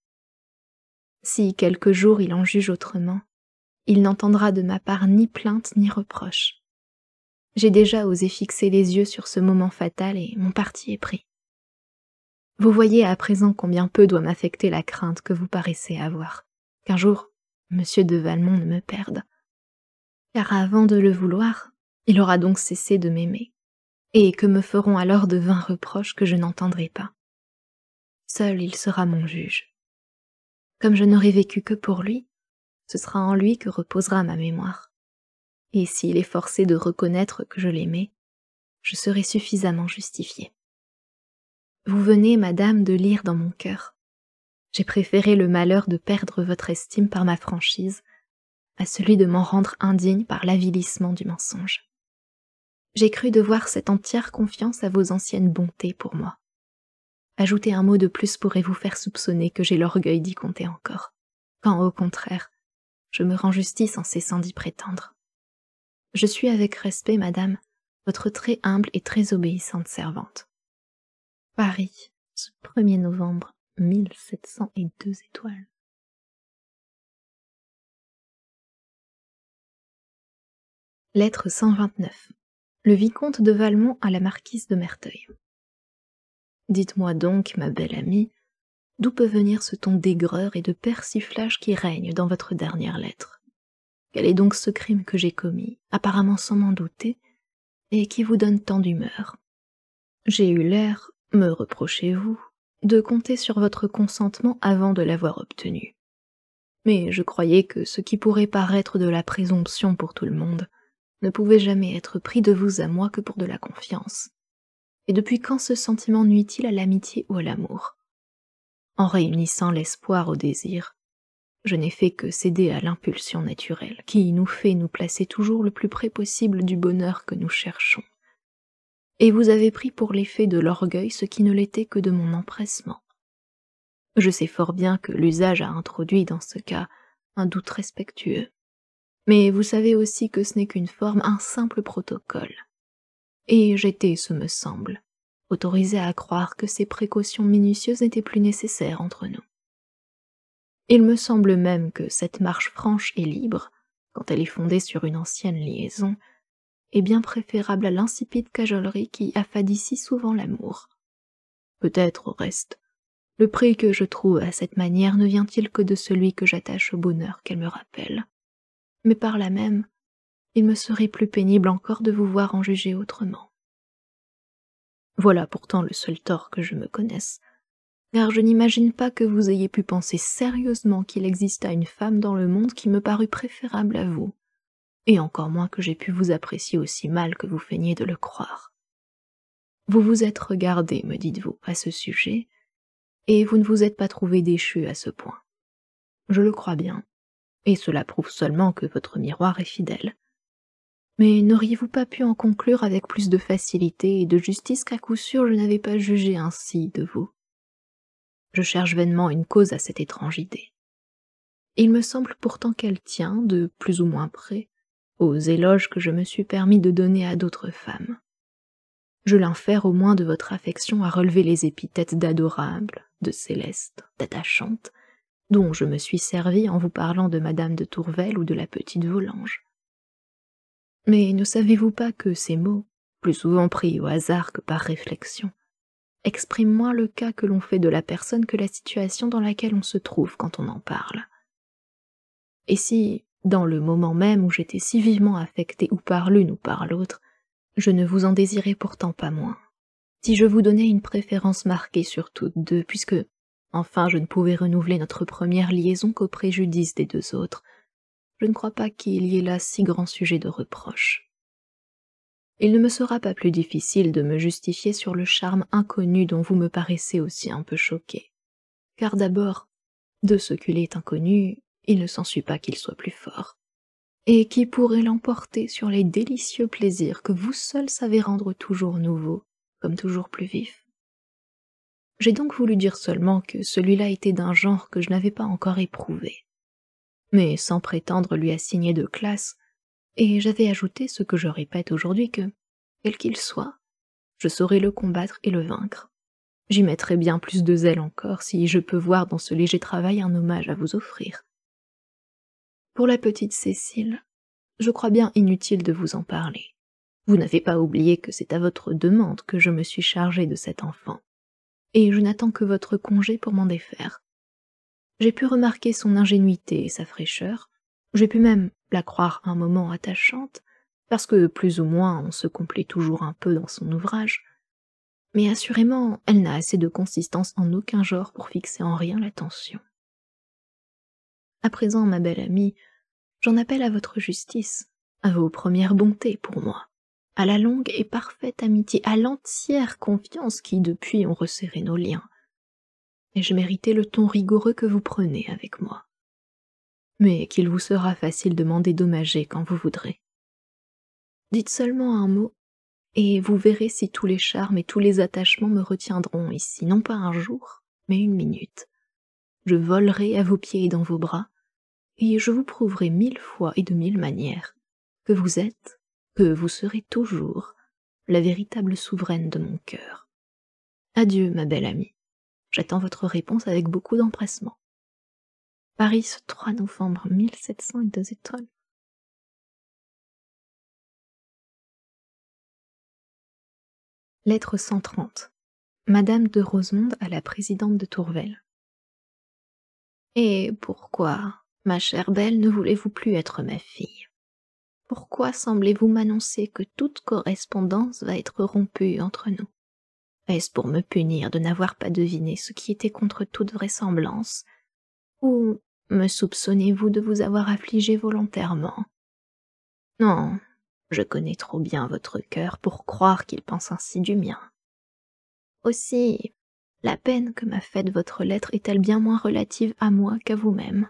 Si quelque jour il en juge autrement, il n'entendra de ma part ni plainte ni reproche. J'ai déjà osé fixer les yeux sur ce moment fatal et mon parti est pris. Vous voyez à présent combien peu doit m'affecter la crainte que vous paraissez avoir, qu'un jour, monsieur de Valmont ne me perde. Car avant de le vouloir, il aura donc cessé de m'aimer, et que me feront alors de vains reproches que je n'entendrai pas. Seul il sera mon juge. Comme je n'aurai vécu que pour lui, ce sera en lui que reposera ma mémoire. Et s'il est forcé de reconnaître que je l'aimais, je serai suffisamment justifiée. Vous venez, madame, de lire dans mon cœur. J'ai préféré le malheur de perdre votre estime par ma franchise à celui de m'en rendre indigne par l'avilissement du mensonge. J'ai cru devoir cette entière confiance à vos anciennes bontés pour moi. Ajouter un mot de plus pourrait vous faire soupçonner que j'ai l'orgueil d'y compter encore, quand au contraire, je me rends justice en cessant d'y prétendre. Je suis avec respect, madame, votre très humble et très obéissante servante. Paris, ce 1er novembre 1702 étoiles. Lettre 129. Le vicomte de Valmont à la marquise de Merteuil. Dites-moi donc, ma belle amie, d'où peut venir ce ton d'aigreur et de persiflage qui règne dans votre dernière lettre? Quel est donc ce crime que j'ai commis, apparemment sans m'en douter, et qui vous donne tant d'humeur? J'ai eu l'air, me reprochez-vous, de compter sur votre consentement avant de l'avoir obtenu. Mais je croyais que ce qui pourrait paraître de la présomption pour tout le monde ne pouvait jamais être pris de vous à moi que pour de la confiance. Et depuis quand ce sentiment nuit-il à l'amitié ou à l'amour? En réunissant l'espoir au désir, je n'ai fait que céder à l'impulsion naturelle, qui nous fait nous placer toujours le plus près possible du bonheur que nous cherchons. Et vous avez pris pour l'effet de l'orgueil ce qui ne l'était que de mon empressement. Je sais fort bien que l'usage a introduit dans ce cas un doute respectueux. Mais vous savez aussi que ce n'est qu'une forme, un simple protocole. Et j'étais, ce me semble, autorisée à croire que ces précautions minutieuses n'étaient plus nécessaires entre nous. Il me semble même que cette marche franche et libre, quand elle est fondée sur une ancienne liaison, est bien préférable à l'insipide cajolerie qui affadit si souvent l'amour. Peut-être, au reste, le prix que je trouve à cette manière ne vient-il que de celui que j'attache au bonheur qu'elle me rappelle. Mais par là même, il me serait plus pénible encore de vous voir en juger autrement. Voilà pourtant le seul tort que je me connaisse, car je n'imagine pas que vous ayez pu penser sérieusement qu'il exista une femme dans le monde qui me parut préférable à vous, et encore moins que j'ai pu vous apprécier aussi mal que vous feignez de le croire. Vous vous êtes regardé, me dites-vous, à ce sujet, et vous ne vous êtes pas trouvé déchu à ce point. je le crois bien, et cela prouve seulement que votre miroir est fidèle. Mais n'auriez-vous pas pu en conclure avec plus de facilité et de justice qu'à coup sûr je n'avais pas jugé ainsi de vous? Je cherche vainement une cause à cette étrange idée. Il me semble pourtant qu'elle tient, de plus ou moins près, aux éloges que je me suis permis de donner à d'autres femmes. Je l'infère au moins de votre affection à relever les épithètes d'adorable, de céleste, d'attachante, dont je me suis servi en vous parlant de Madame de Tourvel ou de la petite Volanges. Mais ne savez-vous pas que ces mots, plus souvent pris au hasard que par réflexion, expriment moins le cas que l'on fait de la personne que la situation dans laquelle on se trouve quand on en parle? Et si, dans le moment même où j'étais si vivement affectée ou par l'une ou par l'autre, je ne vous en désirais pourtant pas moins, si je vous donnais une préférence marquée sur toutes deux, puisque, enfin, je ne pouvais renouveler notre première liaison qu'au préjudice des deux autres, je ne crois pas qu'il y ait là si grand sujet de reproche. Il ne me sera pas plus difficile de me justifier sur le charme inconnu dont vous me paraissez aussi un peu choqué, car d'abord, de ce qu'il est inconnu, il ne s'ensuit pas qu'il soit plus fort. Et qui pourrait l'emporter sur les délicieux plaisirs que vous seul savez rendre toujours nouveaux, comme toujours plus vifs? J'ai donc voulu dire seulement que celui-là était d'un genre que je n'avais pas encore éprouvé, mais sans prétendre lui assigner de classe, et j'avais ajouté ce que je répète aujourd'hui que, quel qu'il soit, je saurai le combattre et le vaincre. J'y mettrai bien plus de zèle encore si je peux voir dans ce léger travail un hommage à vous offrir. Pour la petite Cécile, je crois bien inutile de vous en parler. Vous n'avez pas oublié que c'est à votre demande que je me suis chargée de cet enfant, et je n'attends que votre congé pour m'en défaire. J'ai pu remarquer son ingénuité et sa fraîcheur, j'ai pu même la croire un moment attachante, parce que plus ou moins on se complaît toujours un peu dans son ouvrage, mais assurément elle n'a assez de consistance en aucun genre pour fixer en rien l'attention. À présent, ma belle amie, j'en appelle à votre justice, à vos premières bontés pour moi, à la longue et parfaite amitié, à l'entière confiance qui depuis ont resserré nos liens. Ai-je mérité le ton rigoureux que vous prenez avec moi? Mais qu'il vous sera facile de m'en dédommager quand vous voudrez. Dites seulement un mot, et vous verrez si tous les charmes et tous les attachements me retiendront ici, non pas un jour, mais une minute. Je volerai à vos pieds et dans vos bras, et je vous prouverai 1000 fois et de 1000 manières que vous êtes, que vous serez toujours, la véritable souveraine de mon cœur. Adieu, ma belle amie. J'attends votre réponse avec beaucoup d'empressement. Paris, ce 3 novembre 1702 étoiles. Lettre 130. Madame de Rosemonde à la présidente de Tourvel. Et pourquoi, ma chère belle, ne voulez-vous plus être ma fille? Pourquoi semblez-vous m'annoncer que toute correspondance va être rompue entre nous? Est-ce pour me punir de n'avoir pas deviné ce qui était contre toute vraisemblance? Ou me soupçonnez-vous de vous avoir affligé volontairement? Non, je connais trop bien votre cœur pour croire qu'il pense ainsi du mien. Aussi, la peine que m'a faite votre lettre est-elle bien moins relative à moi qu'à vous-même?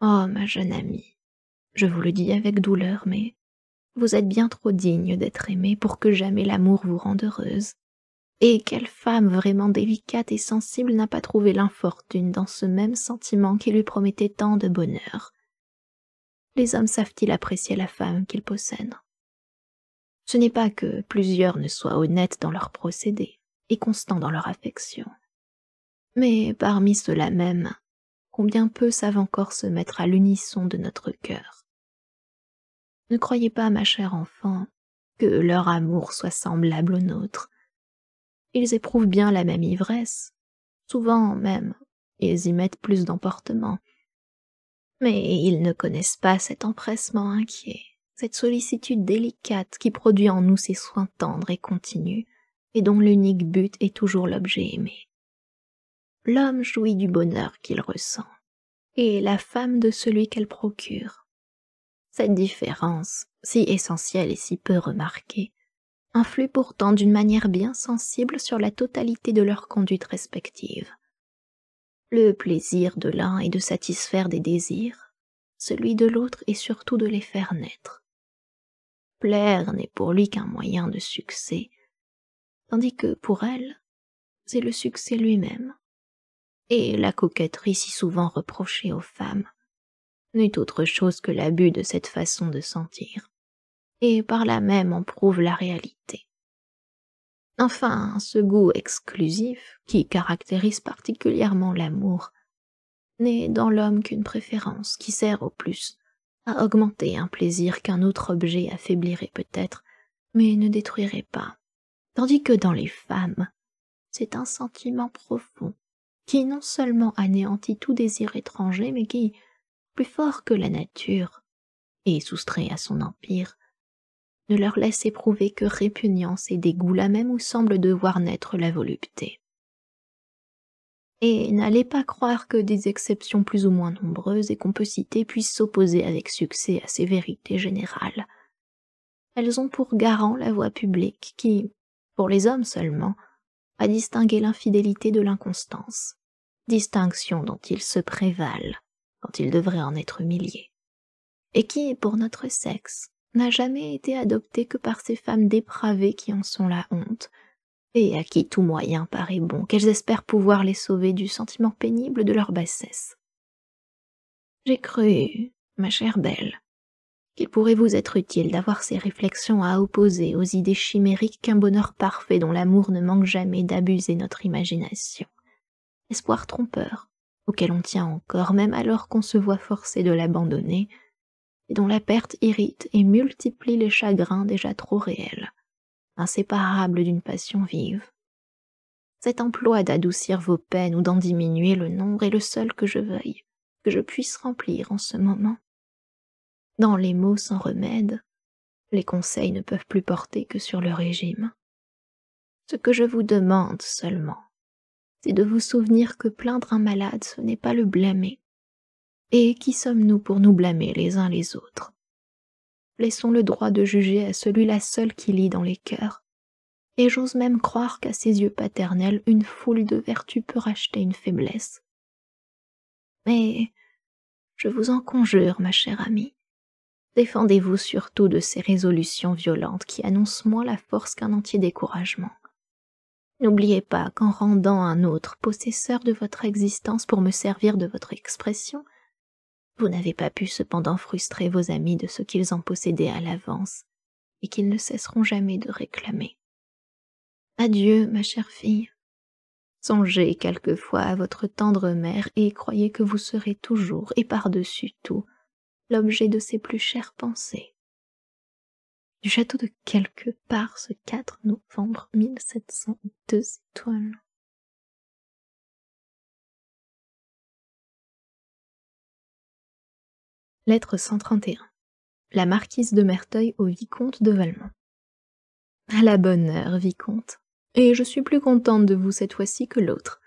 Oh, ma jeune amie, je vous le dis avec douleur, mais vous êtes bien trop digne d'être aimée pour que jamais l'amour vous rende heureuse. Et quelle femme vraiment délicate et sensible n'a pas trouvé l'infortune dans ce même sentiment qui lui promettait tant de bonheur? Les hommes savent-ils apprécier la femme qu'ils possèdent? Ce n'est pas que plusieurs ne soient honnêtes dans leurs procédés et constants dans leur affection. Mais parmi ceux-là même, combien peu savent encore se mettre à l'unisson de notre cœur. Ne croyez pas, ma chère enfant, que leur amour soit semblable au nôtre. Ils éprouvent bien la même ivresse, souvent même, ils y mettent plus d'emportement. Mais ils ne connaissent pas cet empressement inquiet, cette sollicitude délicate qui produit en nous ces soins tendres et continus, et dont l'unique but est toujours l'objet aimé. L'homme jouit du bonheur qu'il ressent, et la femme de celui qu'elle procure. Cette différence, si essentielle et si peu remarquée, influe pourtant d'une manière bien sensible sur la totalité de leurs conduites respectives. Le plaisir de l'un est de satisfaire des désirs, celui de l'autre est surtout de les faire naître. Plaire n'est pour lui qu'un moyen de succès, tandis que pour elle, c'est le succès lui-même. Et la coquetterie si souvent reprochée aux femmes n'est autre chose que l'abus de cette façon de sentir, et par là même en prouve la réalité. Enfin, ce goût exclusif, qui caractérise particulièrement l'amour, n'est dans l'homme qu'une préférence qui sert au plus à augmenter un plaisir qu'un autre objet affaiblirait peut-être, mais ne détruirait pas. Tandis que dans les femmes, c'est un sentiment profond, qui non seulement anéantit tout désir étranger, mais qui, plus fort que la nature, et soustrait à son empire, ne leur laisse éprouver que répugnance et dégoût là même où semble devoir naître la volupté. Et n'allez pas croire que des exceptions plus ou moins nombreuses et qu'on peut citer puissent s'opposer avec succès à ces vérités générales. Elles ont pour garant la voix publique qui, pour les hommes seulement, a distingué l'infidélité de l'inconstance, distinction dont ils se prévalent quand ils devraient en être humiliés, et qui, pour notre sexe, n'a jamais été adoptée que par ces femmes dépravées qui en sont la honte, et à qui tout moyen paraît bon, qu'elles espèrent pouvoir les sauver du sentiment pénible de leur bassesse. J'ai cru, ma chère belle, qu'il pourrait vous être utile d'avoir ces réflexions à opposer aux idées chimériques qu'un bonheur parfait dont l'amour ne manque jamais d'abuser notre imagination. Espoir trompeur, auquel on tient encore, même alors qu'on se voit forcé de l'abandonner, et dont la perte irrite et multiplie les chagrins déjà trop réels, inséparables d'une passion vive. Cet emploi d'adoucir vos peines ou d'en diminuer le nombre est le seul que je veuille, que je puisse remplir en ce moment. Dans les maux sans remède, les conseils ne peuvent plus porter que sur le régime. Ce que je vous demande seulement, c'est de vous souvenir que plaindre un malade, ce n'est pas le blâmer. Et qui sommes-nous pour nous blâmer les uns les autres? Laissons le droit de juger à celui-là seul qui lit dans les cœurs, et j'ose même croire qu'à ses yeux paternels, une foule de vertus peut racheter une faiblesse. Mais je vous en conjure, ma chère amie, défendez-vous surtout de ces résolutions violentes qui annoncent moins la force qu'un entier découragement. N'oubliez pas qu'en rendant un autre possesseur de votre existence pour me servir de votre expression, vous n'avez pas pu cependant frustrer vos amis de ce qu'ils en possédaient à l'avance, et qu'ils ne cesseront jamais de réclamer. Adieu, ma chère fille. Songez quelquefois à votre tendre mère et croyez que vous serez toujours, et par-dessus tout, l'objet de ses plus chères pensées. Du château de quelque part ce 4 novembre 1702 étoiles. Lettre 131. La marquise de Merteuil au vicomte de Valmont. À la bonne heure, vicomte, et je suis plus contente de vous cette fois-ci que l'autre.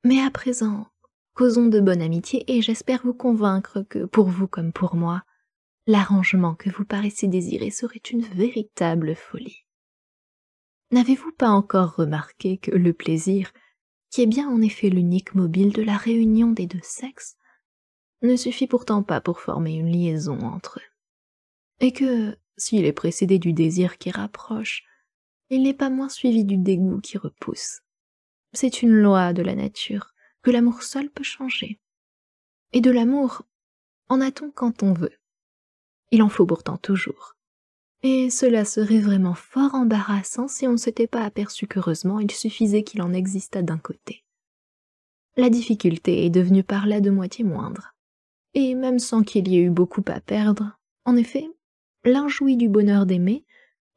Mais à présent, causons de bonne amitié, et j'espère vous convaincre que, pour vous comme pour moi, l'arrangement que vous paraissez désirer serait une véritable folie. N'avez-vous pas encore remarqué que le plaisir, qui est bien en effet l'unique mobile de la réunion des deux sexes, ne suffit pourtant pas pour former une liaison entre eux, et que, s'il est précédé du désir qui rapproche, il n'est pas moins suivi du dégoût qui repousse. C'est une loi de la nature que l'amour seul peut changer. Et de l'amour, en a-t-on quand on veut. Il en faut pourtant toujours. Et cela serait vraiment fort embarrassant si on ne s'était pas aperçu qu'heureusement il suffisait qu'il en existât d'un côté. La difficulté est devenue par là de moitié moindre. Et même sans qu'il y ait eu beaucoup à perdre, en effet, l'un jouit du bonheur d'aimer,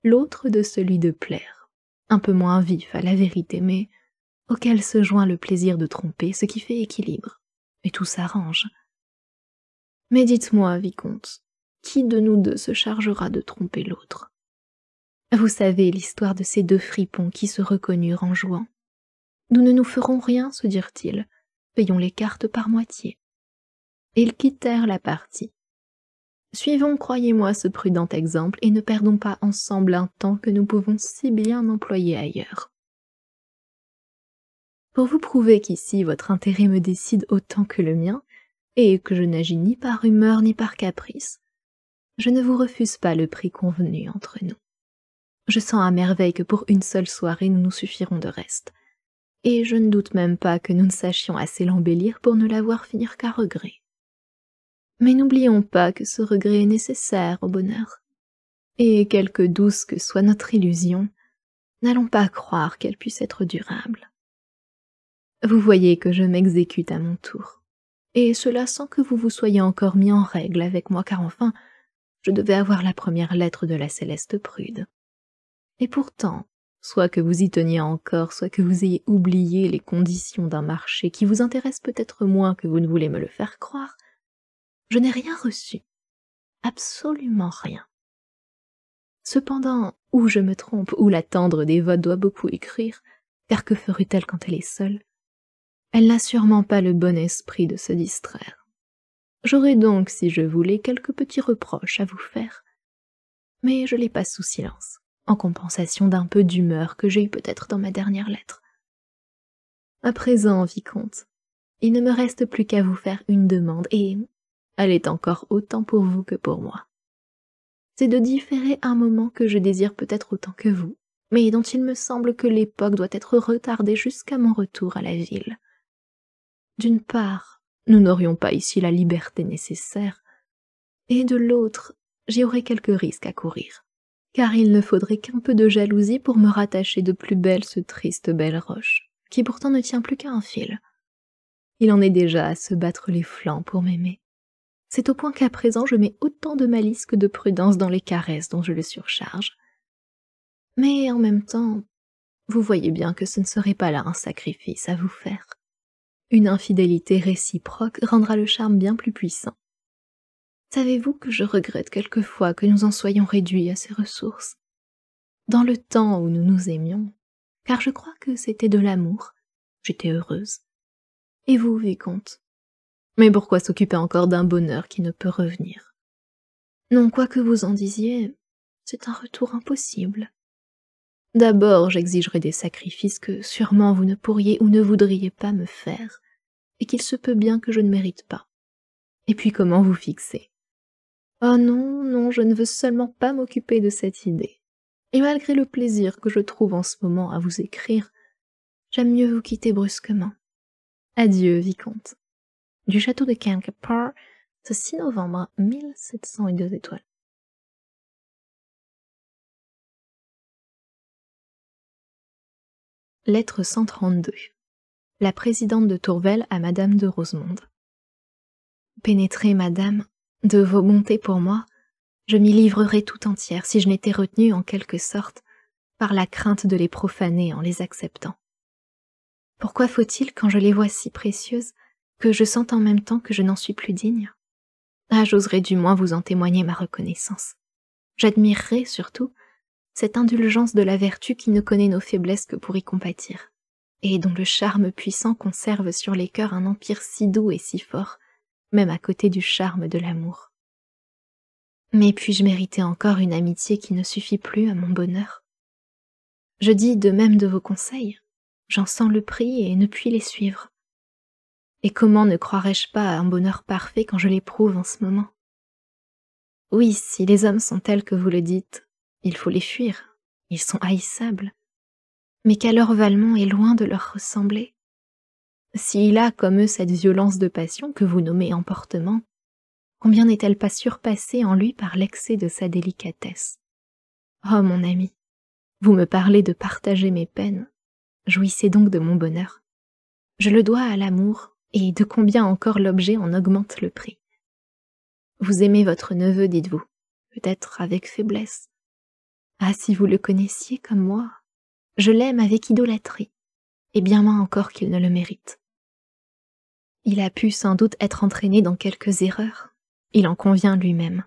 l'autre de celui de plaire. Un peu moins vif à la vérité, mais auquel se joint le plaisir de tromper, ce qui fait équilibre, et tout s'arrange. Mais dites-moi, vicomte, qui de nous deux se chargera de tromper l'autre? Vous savez l'histoire de ces deux fripons qui se reconnurent en jouant. Nous ne nous ferons rien, se dirent-ils, payons les cartes par moitié. Et ils quittèrent la partie. Suivons, croyez-moi, ce prudent exemple, et ne perdons pas ensemble un temps que nous pouvons si bien employer ailleurs. Pour vous prouver qu'ici votre intérêt me décide autant que le mien, et que je n'agis ni par rumeur ni par caprice, je ne vous refuse pas le prix convenu entre nous. Je sens à merveille que pour une seule soirée nous nous suffirons de reste, et je ne doute même pas que nous ne sachions assez l'embellir pour ne la voir finir qu'à regret. Mais n'oublions pas que ce regret est nécessaire au bonheur, et quelque douce que soit notre illusion, n'allons pas croire qu'elle puisse être durable. Vous voyez que je m'exécute à mon tour, et cela sans que vous vous soyez encore mis en règle avec moi, car enfin, je devais avoir la première lettre de la céleste prude. Et pourtant, soit que vous y teniez encore, soit que vous ayez oublié les conditions d'un marché qui vous intéresse peut-être moins que vous ne voulez me le faire croire, je n'ai rien reçu, absolument rien. Cependant, ou je me trompe, ou la tendre dévote doit beaucoup écrire, car que ferait-elle quand elle est seule? Elle n'a sûrement pas le bon esprit de se distraire. J'aurais donc, si je voulais, quelques petits reproches à vous faire, mais je les passe sous silence, en compensation d'un peu d'humeur que j'ai eu peut-être dans ma dernière lettre. À présent, vicomte, il ne me reste plus qu'à vous faire une demande, et elle est encore autant pour vous que pour moi. C'est de différer un moment que je désire peut-être autant que vous, mais dont il me semble que l'époque doit être retardée jusqu'à mon retour à la ville. D'une part, nous n'aurions pas ici la liberté nécessaire, et de l'autre, j'y aurais quelques risques à courir, car il ne faudrait qu'un peu de jalousie pour me rattacher de plus belle ce triste belle roche, qui pourtant ne tient plus qu'à un fil. Il en est déjà à se battre les flancs pour m'aimer. C'est au point qu'à présent je mets autant de malice que de prudence dans les caresses dont je le surcharge. Mais en même temps, vous voyez bien que ce ne serait pas là un sacrifice à vous faire. Une infidélité réciproque rendra le charme bien plus puissant. Savez-vous que je regrette quelquefois que nous en soyons réduits à ces ressources? Dans le temps où nous nous aimions, car je crois que c'était de l'amour, j'étais heureuse. Et vous, vicomte? Mais pourquoi s'occuper encore d'un bonheur qui ne peut revenir? Non, quoi que vous en disiez, c'est un retour impossible. D'abord, j'exigerai des sacrifices que sûrement vous ne pourriez ou ne voudriez pas me faire, et qu'il se peut bien que je ne mérite pas. Et puis comment vous fixer? Oh non, non, je ne veux seulement pas m'occuper de cette idée. Et malgré le plaisir que je trouve en ce moment à vous écrire, j'aime mieux vous quitter brusquement. Adieu, vicomte. Du château de Kankapar, ce 6 novembre 1702 étoiles. Lettre 132. La présidente de Tourvel à Madame de Rosemonde. Pénétrée, madame, de vos bontés pour moi, je m'y livrerais tout entière si je n'étais retenue en quelque sorte par la crainte de les profaner en les acceptant. Pourquoi faut-il, quand je les vois si précieuses, que je sente en même temps que je n'en suis plus digne? Ah, j'oserais du moins vous en témoigner ma reconnaissance. J'admirerais, surtout, cette indulgence de la vertu qui ne connaît nos faiblesses que pour y compatir, et dont le charme puissant conserve sur les cœurs un empire si doux et si fort, même à côté du charme de l'amour. Mais puis-je mériter encore une amitié qui ne suffit plus à mon bonheur? Je dis de même de vos conseils, j'en sens le prix et ne puis les suivre. Et comment ne croirais-je pas à un bonheur parfait quand je l'éprouve en ce moment? Oui, si les hommes sont tels que vous le dites, il faut les fuir, ils sont haïssables. Mais qu'alors Valmont est loin de leur ressembler. S'il a comme eux cette violence de passion que vous nommez emportement, combien n'est-elle pas surpassée en lui par l'excès de sa délicatesse? Oh mon ami, vous me parlez de partager mes peines, jouissez donc de mon bonheur. Je le dois à l'amour, et de combien encore l'objet en augmente le prix. Vous aimez votre neveu, dites-vous, peut-être avec faiblesse. Ah, si vous le connaissiez comme moi, je l'aime avec idolâtrie, et bien moins encore qu'il ne le mérite. Il a pu sans doute être entraîné dans quelques erreurs, il en convient lui-même,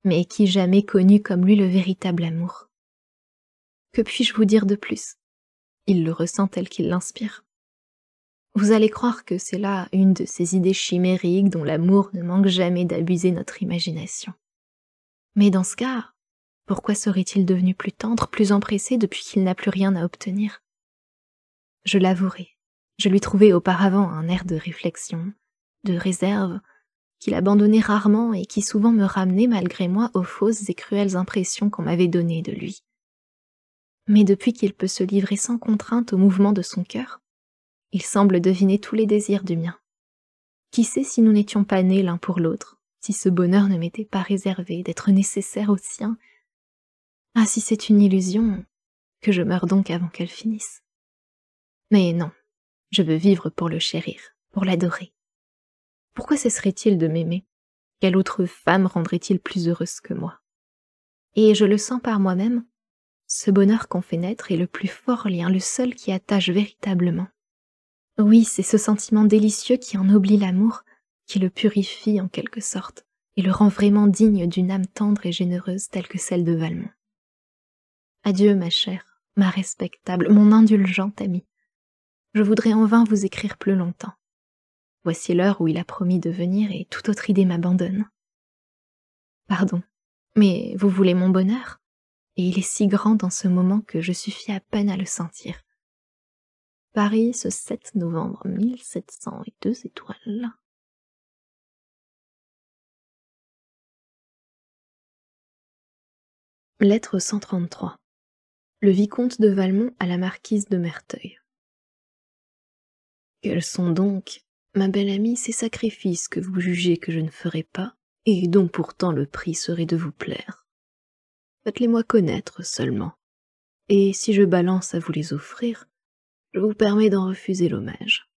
mais qui jamais connut comme lui le véritable amour? Que puis-je vous dire de plus? Il le ressent tel qu'il l'inspire. Vous allez croire que c'est là une de ces idées chimériques dont l'amour ne manque jamais d'abuser notre imagination. Mais dans ce cas, pourquoi serait-il devenu plus tendre, plus empressé depuis qu'il n'a plus rien à obtenir? Je l'avouerai, Je lui trouvais auparavant un air de réflexion, de réserve, qu'il abandonnait rarement et qui souvent me ramenait malgré moi aux fausses et cruelles impressions qu'on m'avait données de lui. Mais depuis qu'il peut se livrer sans contrainte au mouvement de son cœur, il semble deviner tous les désirs du mien. Qui sait si nous n'étions pas nés l'un pour l'autre, si ce bonheur ne m'était pas réservé d'être nécessaire au sien. Ah, si c'est une illusion, que je meure donc avant qu'elle finisse. Mais non, je veux vivre pour le chérir, pour l'adorer. Pourquoi cesserait-il de m'aimer? Quelle autre femme rendrait-il plus heureuse que moi? Et je le sens par moi-même, ce bonheur qu'on fait naître est le plus fort lien, le seul qui attache véritablement. Oui, c'est ce sentiment délicieux qui ennoblit l'amour, qui le purifie en quelque sorte, et le rend vraiment digne d'une âme tendre et généreuse telle que celle de Valmont. Adieu, ma chère, ma respectable, mon indulgente amie. Je voudrais en vain vous écrire plus longtemps. Voici l'heure où il a promis de venir et toute autre idée m'abandonne. Pardon, mais vous voulez mon bonheur? Et il est si grand dans ce moment que je suffis à peine à le sentir. Paris, ce 7 novembre 1702 étoiles. Lettre 133. Le vicomte de Valmont à la marquise de Merteuil. Quels sont donc, ma belle amie, ces sacrifices que vous jugez que je ne ferai pas, et dont pourtant le prix serait de vous plaire? Faites-les-moi connaître seulement, et si je balance à vous les offrir, je vous permets d'en refuser l'hommage.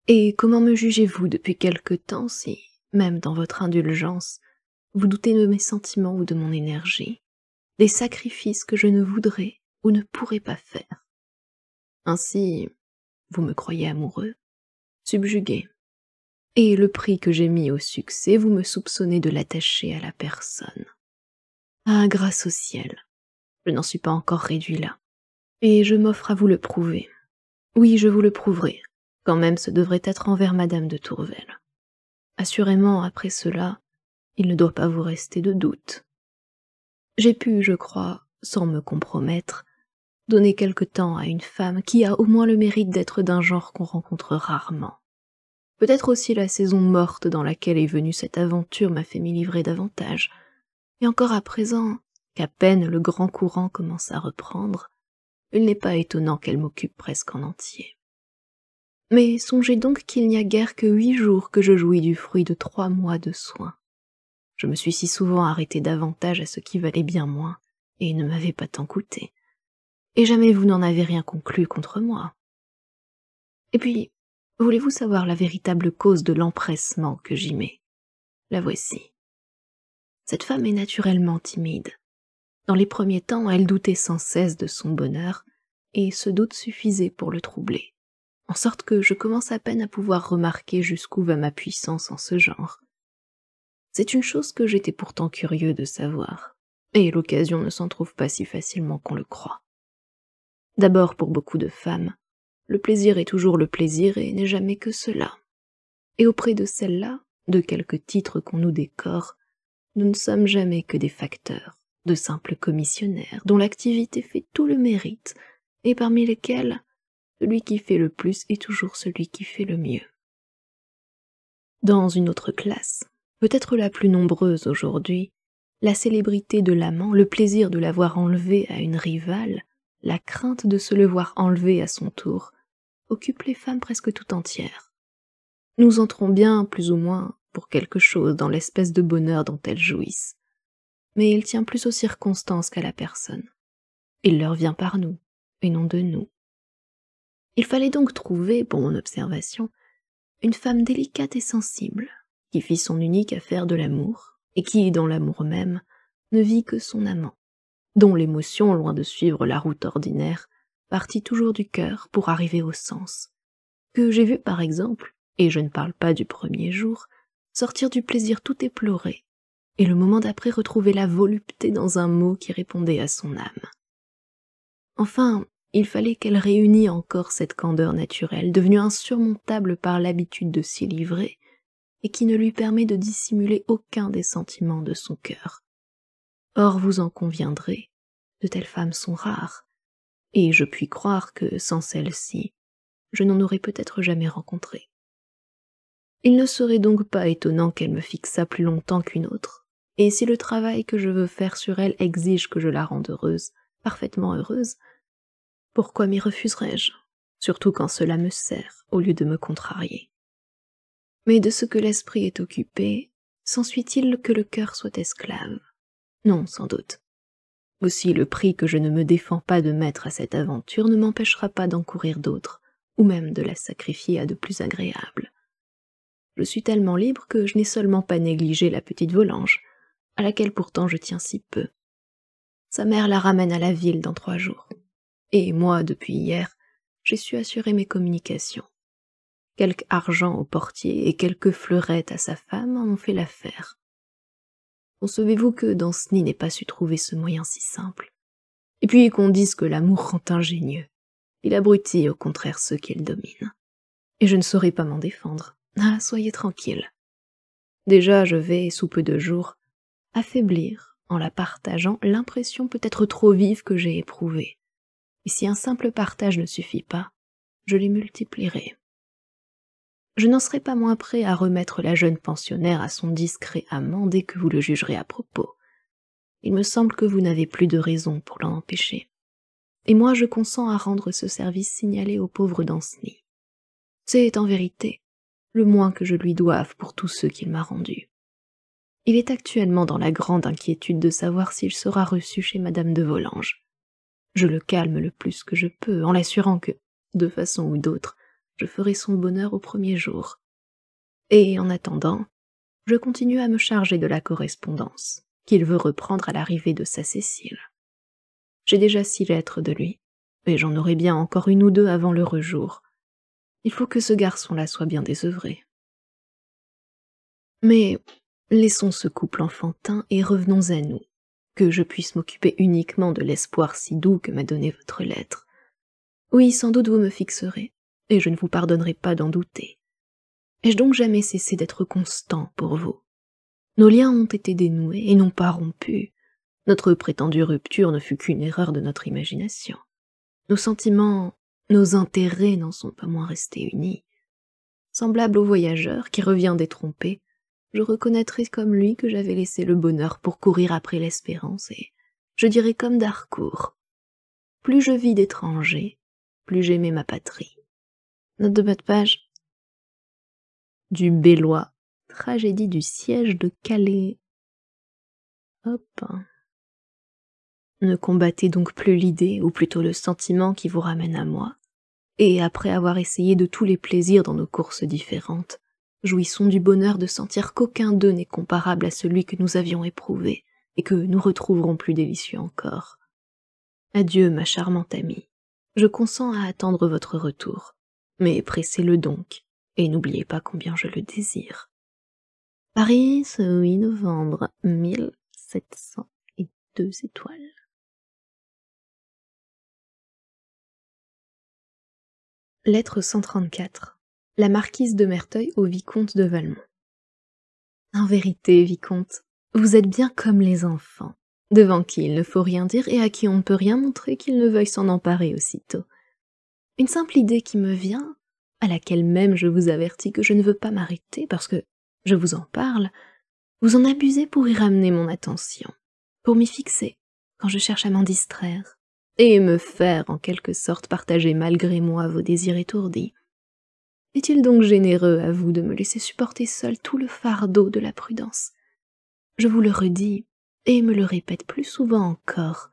Et comment me jugez-vous depuis quelque temps si, même dans votre indulgence, vous doutez de mes sentiments ou de mon énergie, des sacrifices que je ne voudrais ou ne pourrais pas faire? Ainsi, vous me croyez amoureux, subjugué, et le prix que j'ai mis au succès, vous me soupçonnez de l'attacher à la personne. Ah, grâce au ciel, je n'en suis pas encore réduit là, et je m'offre à vous le prouver. Oui, je vous le prouverai, quand même ce devrait être envers madame de Tourvel. Assurément, après cela, il ne doit pas vous rester de doute. J'ai pu, je crois, sans me compromettre, donner quelque temps à une femme qui a au moins le mérite d'être d'un genre qu'on rencontre rarement. Peut-être aussi la saison morte dans laquelle est venue cette aventure m'a fait m'y livrer davantage, et encore à présent, qu'à peine le grand courant commence à reprendre, il n'est pas étonnant qu'elle m'occupe presque en entier. Mais songez donc qu'il n'y a guère que 8 jours que je jouis du fruit de 3 mois de soins. Je me suis si souvent arrêté davantage à ce qui valait bien moins, et ne m'avait pas tant coûté. Et jamais vous n'en avez rien conclu contre moi. Et puis, voulez-vous savoir la véritable cause de l'empressement que j'y mets? La voici. Cette femme est naturellement timide. Dans les premiers temps, elle doutait sans cesse de son bonheur, et ce doute suffisait pour le troubler, en sorte que je commence à peine à pouvoir remarquer jusqu'où va ma puissance en ce genre. C'est une chose que j'étais pourtant curieux de savoir, et l'occasion ne s'en trouve pas si facilement qu'on le croit. D'abord, pour beaucoup de femmes, le plaisir est toujours le plaisir et n'est jamais que cela. Et auprès de celles-là, de quelque titre qu'on nous décore, nous ne sommes jamais que des facteurs, de simples commissionnaires, dont l'activité fait tout le mérite, et parmi lesquels celui qui fait le plus est toujours celui qui fait le mieux. Dans une autre classe, peut-être la plus nombreuse aujourd'hui, la célébrité de l'amant, le plaisir de l'avoir enlevé à une rivale, la crainte de se le voir enlever à son tour, occupent les femmes presque tout entières. Nous entrons bien, plus ou moins, pour quelque chose dans l'espèce de bonheur dont elles jouissent. Mais il tient plus aux circonstances qu'à la personne. Il leur vient par nous, et non de nous. Il fallait donc trouver, pour mon observation, une femme délicate et sensible, qui fit son unique affaire de l'amour, et qui, dans l'amour même, ne vit que son amant, dont l'émotion, loin de suivre la route ordinaire, partit toujours du cœur pour arriver au sens, que j'ai vu par exemple, et je ne parle pas du premier jour, sortir du plaisir tout éploré, et le moment d'après retrouver la volupté dans un mot qui répondait à son âme. Enfin, il fallait qu'elle réunît encore cette candeur naturelle, devenue insurmontable par l'habitude de s'y livrer, et qui ne lui permet de dissimuler aucun des sentiments de son cœur. Or, vous en conviendrez, de telles femmes sont rares, et je puis croire que, sans celles-ci, je n'en aurais peut-être jamais rencontré. Il ne serait donc pas étonnant qu'elle me fixât plus longtemps qu'une autre, et si le travail que je veux faire sur elle exige que je la rende heureuse, parfaitement heureuse, pourquoi m'y refuserais-je, surtout quand cela me sert, au lieu de me contrarier? Mais de ce que l'esprit est occupé, s'ensuit-il que le cœur soit esclave? Non, sans doute. Aussi le prix que je ne me défends pas de mettre à cette aventure ne m'empêchera pas d'en courir d'autres, ou même de la sacrifier à de plus agréables. Je suis tellement libre que je n'ai seulement pas négligé la petite Volanges, à laquelle pourtant je tiens si peu. Sa mère la ramène à la ville dans 3 jours. Et moi, depuis hier, j'ai su assurer mes communications. Quelque argent au portier et quelques fleurettes à sa femme en ont fait l'affaire. Concevez-vous que Danceny n'ait pas su trouver ce moyen si simple? Et puis qu'on dise que l'amour rend ingénieux. Il abrutit au contraire ceux qu'il domine. Et je ne saurais pas m'en défendre. Ah, soyez tranquille. Déjà, je vais, sous peu de jours, affaiblir, en la partageant, l'impression peut-être trop vive que j'ai éprouvée. Et si un simple partage ne suffit pas, je les multiplierai. Je n'en serai pas moins prêt à remettre la jeune pensionnaire à son discret amant dès que vous le jugerez à propos. Il me semble que vous n'avez plus de raison pour l'en empêcher. Et moi je consens à rendre ce service signalé au pauvre Danceny. C'est, en vérité, le moins que je lui doive pour tous ceux qu'il m'a rendus. Il est actuellement dans la grande inquiétude de savoir s'il sera reçu chez madame de Volanges. Je le calme le plus que je peux, en l'assurant que, de façon ou d'autre, je ferai son bonheur au premier jour. Et, en attendant, je continue à me charger de la correspondance, qu'il veut reprendre à l'arrivée de sa Cécile. J'ai déjà 6 lettres de lui, et j'en aurai bien encore 1 ou 2 avant l'heureux jour. Il faut que ce garçon-là soit bien désœuvré. Mais laissons ce couple enfantin et revenons à nous, que je puisse m'occuper uniquement de l'espoir si doux que m'a donné votre lettre. Oui, sans doute vous me fixerez, et je ne vous pardonnerai pas d'en douter. Ai-je donc jamais cessé d'être constant pour vous? Nos liens ont été dénoués et non pas rompus. Notre prétendue rupture ne fut qu'une erreur de notre imagination. Nos sentiments, nos intérêts n'en sont pas moins restés unis. Semblable au voyageur qui revient détrompé, je reconnaîtrai comme lui que j'avais laissé le bonheur pour courir après l'espérance, et je dirai comme d'Harcourt: plus je vis d'étranger, plus j'aimais ma patrie. Note de bas de page. Du Bellois, tragédie du siège de Calais. Hop. Ne combattez donc plus l'idée, ou plutôt le sentiment qui vous ramène à moi, et après avoir essayé de tous les plaisirs dans nos courses différentes, jouissons du bonheur de sentir qu'aucun d'eux n'est comparable à celui que nous avions éprouvé, et que nous retrouverons plus délicieux encore. Adieu, ma charmante amie. Je consens à attendre votre retour, mais pressez-le donc, et n'oubliez pas combien je le désire. Paris, ce 8 novembre 1702 étoiles. Lettre 134. La marquise de Merteuil au vicomte de Valmont. En vérité, vicomte, vous êtes bien comme les enfants, devant qui il ne faut rien dire et à qui on ne peut rien montrer qu'il ne veuille s'en emparer aussitôt. Une simple idée qui me vient, à laquelle même je vous avertis que je ne veux pas m'arrêter parce que je vous en parle, vous en abusez pour y ramener mon attention, pour m'y fixer quand je cherche à m'en distraire, et me faire en quelque sorte partager malgré moi vos désirs étourdis. Est-il donc généreux à vous de me laisser supporter seul tout le fardeau de la prudence? Je vous le redis, et me le répète plus souvent encore,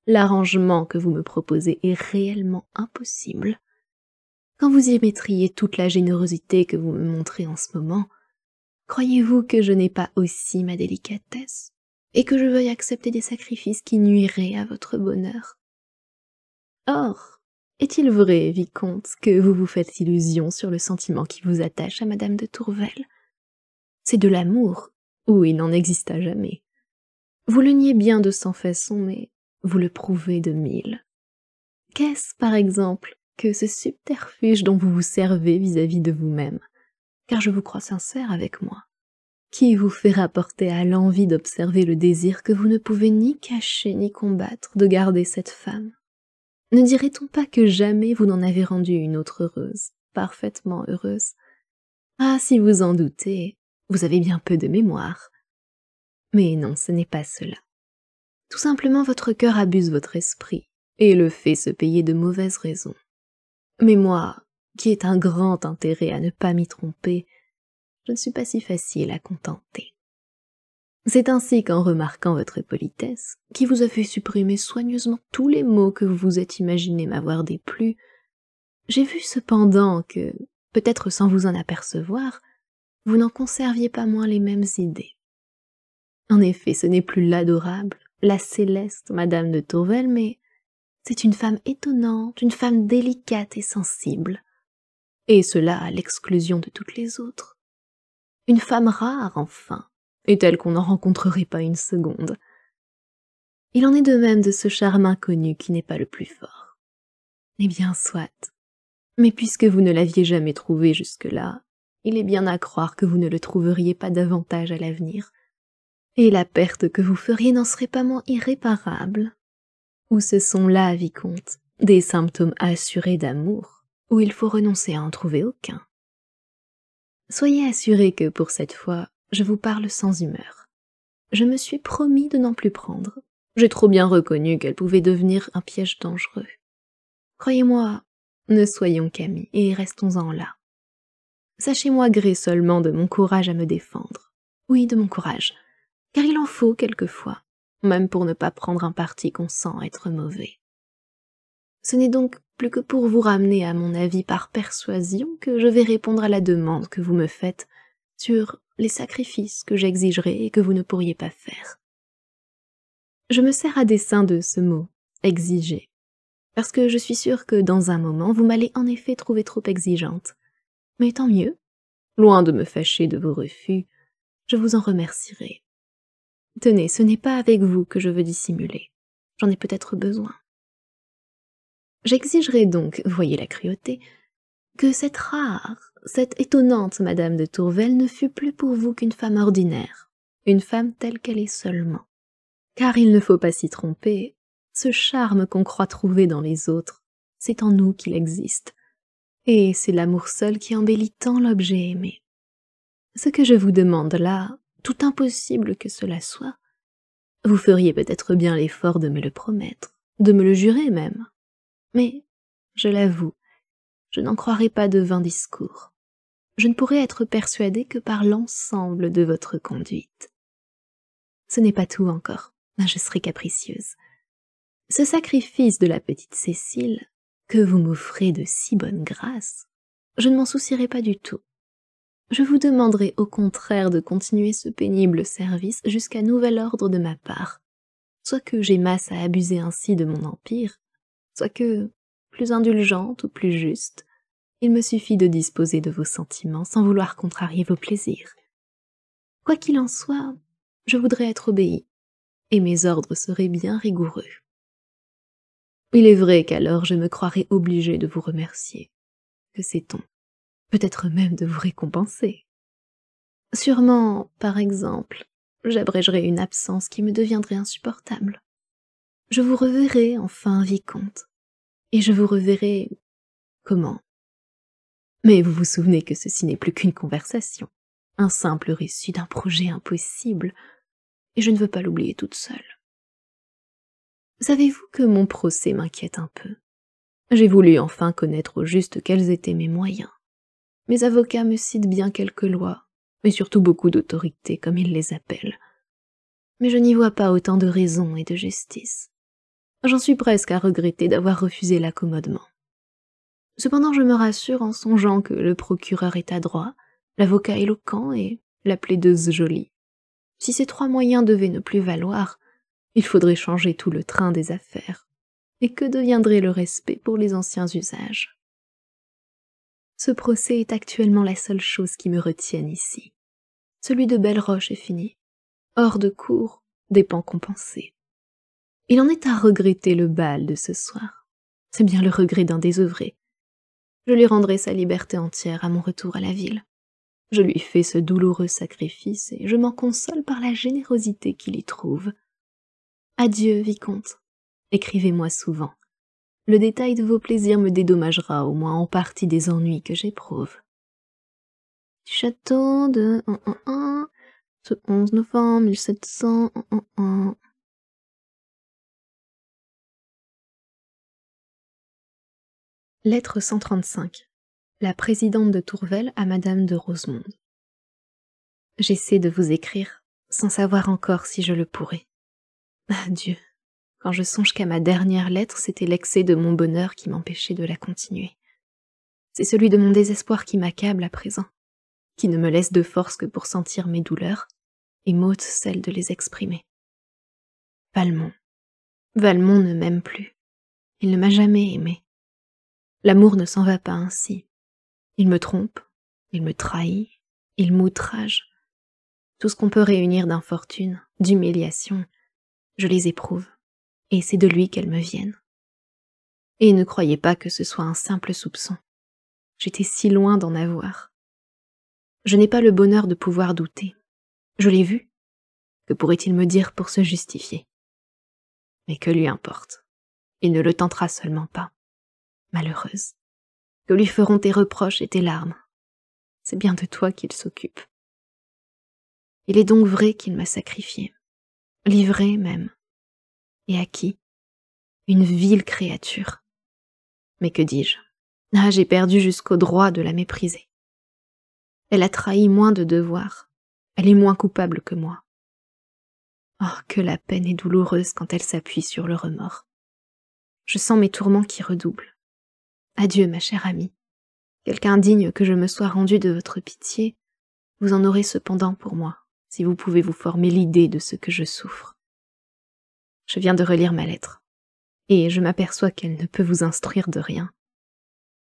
l'arrangement que vous me proposez est réellement impossible. Quand vous y mettriez toute la générosité que vous me montrez en ce moment, croyez-vous que je n'ai pas aussi ma délicatesse, et que je veuille accepter des sacrifices qui nuiraient à votre bonheur? Or, est-il vrai, vicomte, que vous vous faites illusion sur le sentiment qui vous attache à madame de Tourvel? C'est de l'amour, ou il n'en exista jamais. Vous le niez bien de 100 façons, mais vous le prouvez de 1000. Qu'est-ce, par exemple, que ce subterfuge dont vous vous servez vis-à-vis de vous-même, car je vous crois sincère avec moi, qui vous fait rapporter à l'envie d'observer le désir que vous ne pouvez ni cacher ni combattre de garder cette femme? Ne dirait-on pas que jamais vous n'en avez rendu une autre heureuse, parfaitement heureuse? Ah, si vous en doutez, vous avez bien peu de mémoire. Mais non, ce n'est pas cela. Tout simplement votre cœur abuse votre esprit, et le fait se payer de mauvaises raisons. Mais moi, qui ai un grand intérêt à ne pas m'y tromper, je ne suis pas si facile à contenter. C'est ainsi qu'en remarquant votre politesse, qui vous a fait supprimer soigneusement tous les mots que vous vous êtes imaginé m'avoir déplu, j'ai vu cependant que, peut-être sans vous en apercevoir, vous n'en conserviez pas moins les mêmes idées. En effet, ce n'est plus l'adorable, la céleste Madame de Tourvel, mais c'est une femme étonnante, une femme délicate et sensible, et cela à l'exclusion de toutes les autres. Une femme rare, enfin, et telle qu'on n'en rencontrerait pas une seconde. Il en est de même de ce charme inconnu qui n'est pas le plus fort. Eh bien, soit. Mais puisque vous ne l'aviez jamais trouvé jusque-là, il est bien à croire que vous ne le trouveriez pas davantage à l'avenir. Et la perte que vous feriez n'en serait pas moins irréparable. Ou ce sont là, vicomte, des symptômes assurés d'amour, où il faut renoncer à en trouver aucun. Soyez assuré que, pour cette fois, je vous parle sans humeur. Je me suis promis de n'en plus prendre. J'ai trop bien reconnu qu'elle pouvait devenir un piège dangereux. Croyez-moi, ne soyons qu'amis, et restons-en là. Sachez-moi gré seulement de mon courage à me défendre. Oui, de mon courage, car il en faut quelquefois, même pour ne pas prendre un parti qu'on sent être mauvais. Ce n'est donc plus que pour vous ramener à mon avis par persuasion que je vais répondre à la demande que vous me faites sur les sacrifices que j'exigerai et que vous ne pourriez pas faire. Je me sers à dessein de ce mot « exiger », parce que je suis sûre que dans un moment vous m'allez en effet trouver trop exigeante. Mais tant mieux, loin de me fâcher de vos refus, je vous en remercierai. Tenez, ce n'est pas avec vous que je veux dissimuler, j'en ai peut-être besoin. J'exigerai donc, voyez la cruauté, que cette rare, cette étonnante Madame de Tourvel ne fût plus pour vous qu'une femme ordinaire, une femme telle qu'elle est seulement. Car il ne faut pas s'y tromper, ce charme qu'on croit trouver dans les autres, c'est en nous qu'il existe, et c'est l'amour seul qui embellit tant l'objet aimé. Ce que je vous demande là, tout impossible que cela soit, vous feriez peut-être bien l'effort de me le promettre, de me le jurer même. Mais, je l'avoue, je n'en croirai pas de vains discours. Je ne pourrai être persuadée que par l'ensemble de votre conduite. Ce n'est pas tout encore, je serai capricieuse. Ce sacrifice de la petite Cécile, que vous m'offrez de si bonne grâce, je ne m'en soucierai pas du tout. Je vous demanderai au contraire de continuer ce pénible service jusqu'à nouvel ordre de ma part, soit que j'aimasse à abuser ainsi de mon empire, soit que, plus indulgente ou plus juste, il me suffit de disposer de vos sentiments sans vouloir contrarier vos plaisirs. Quoi qu'il en soit, je voudrais être obéie, et mes ordres seraient bien rigoureux. Il est vrai qu'alors je me croirais obligée de vous remercier. Que sait-on? Peut-être même de vous récompenser. Sûrement, par exemple, j'abrégerai une absence qui me deviendrait insupportable. Je vous reverrai enfin, vicomte, et je vous reverrai... comment? Mais vous vous souvenez que ceci n'est plus qu'une conversation, un simple récit d'un projet impossible, et je ne veux pas l'oublier toute seule. Savez-vous que mon procès m'inquiète un peu? J'ai voulu enfin connaître au juste quels étaient mes moyens. Mes avocats me citent bien quelques lois, mais surtout beaucoup d'autorités, comme ils les appellent. Mais je n'y vois pas autant de raison et de justice. J'en suis presque à regretter d'avoir refusé l'accommodement. Cependant, je me rassure en songeant que le procureur est adroit, l'avocat éloquent et la plaideuse jolie. Si ces trois moyens devaient ne plus valoir, il faudrait changer tout le train des affaires. Et que deviendrait le respect pour les anciens usages? Ce procès est actuellement la seule chose qui me retienne ici. Celui de Belle-Roche est fini. Hors de cour, dépens compensés. Il en est à regretter le bal de ce soir. C'est bien le regret d'un désœuvré. Je lui rendrai sa liberté entière à mon retour à la ville. Je lui fais ce douloureux sacrifice et je m'en console par la générosité qu'il y trouve. Adieu, vicomte. Écrivez-moi souvent. le détail de vos plaisirs me dédommagera au moins en partie des ennuis que j'éprouve. Du château de... ce 11 novembre 1700... Lettre 135. La présidente de Tourvel à Madame de Rosemonde. J'essaie de vous écrire, sans savoir encore si je le pourrai. Adieu. Quand je songe qu'à ma dernière lettre, c'était l'excès de mon bonheur qui m'empêchait de la continuer. C'est celui de mon désespoir qui m'accable à présent, qui ne me laisse de force que pour sentir mes douleurs, et m'ôte celle de les exprimer. Valmont. Valmont ne m'aime plus. Il ne m'a jamais aimé. L'amour ne s'en va pas ainsi. Il me trompe, il me trahit, il m'outrage. Tout ce qu'on peut réunir d'infortune, d'humiliation, je les éprouve, et c'est de lui qu'elles me viennent. Et ne croyez pas que ce soit un simple soupçon. J'étais si loin d'en avoir. Je n'ai pas le bonheur de pouvoir douter. Je l'ai vu. Que pourrait-il me dire pour se justifier? Mais que lui importe. Il ne le tentera seulement pas. Malheureuse. Que lui feront tes reproches et tes larmes? C'est bien de toi qu'il s'occupe. Il est donc vrai qu'il m'a sacrifiée, livrée même. Et à qui? Une vile créature. Mais que dis-je? Ah, j'ai perdu jusqu'au droit de la mépriser. Elle a trahi moins de devoirs. Elle est moins coupable que moi. Oh, que la peine est douloureuse quand elle s'appuie sur le remords. Je sens mes tourments qui redoublent. Adieu, ma chère amie. Quelque indigne que je me sois rendue de votre pitié, vous en aurez cependant pour moi, si vous pouvez vous former l'idée de ce que je souffre. Je viens de relire ma lettre, et je m'aperçois qu'elle ne peut vous instruire de rien.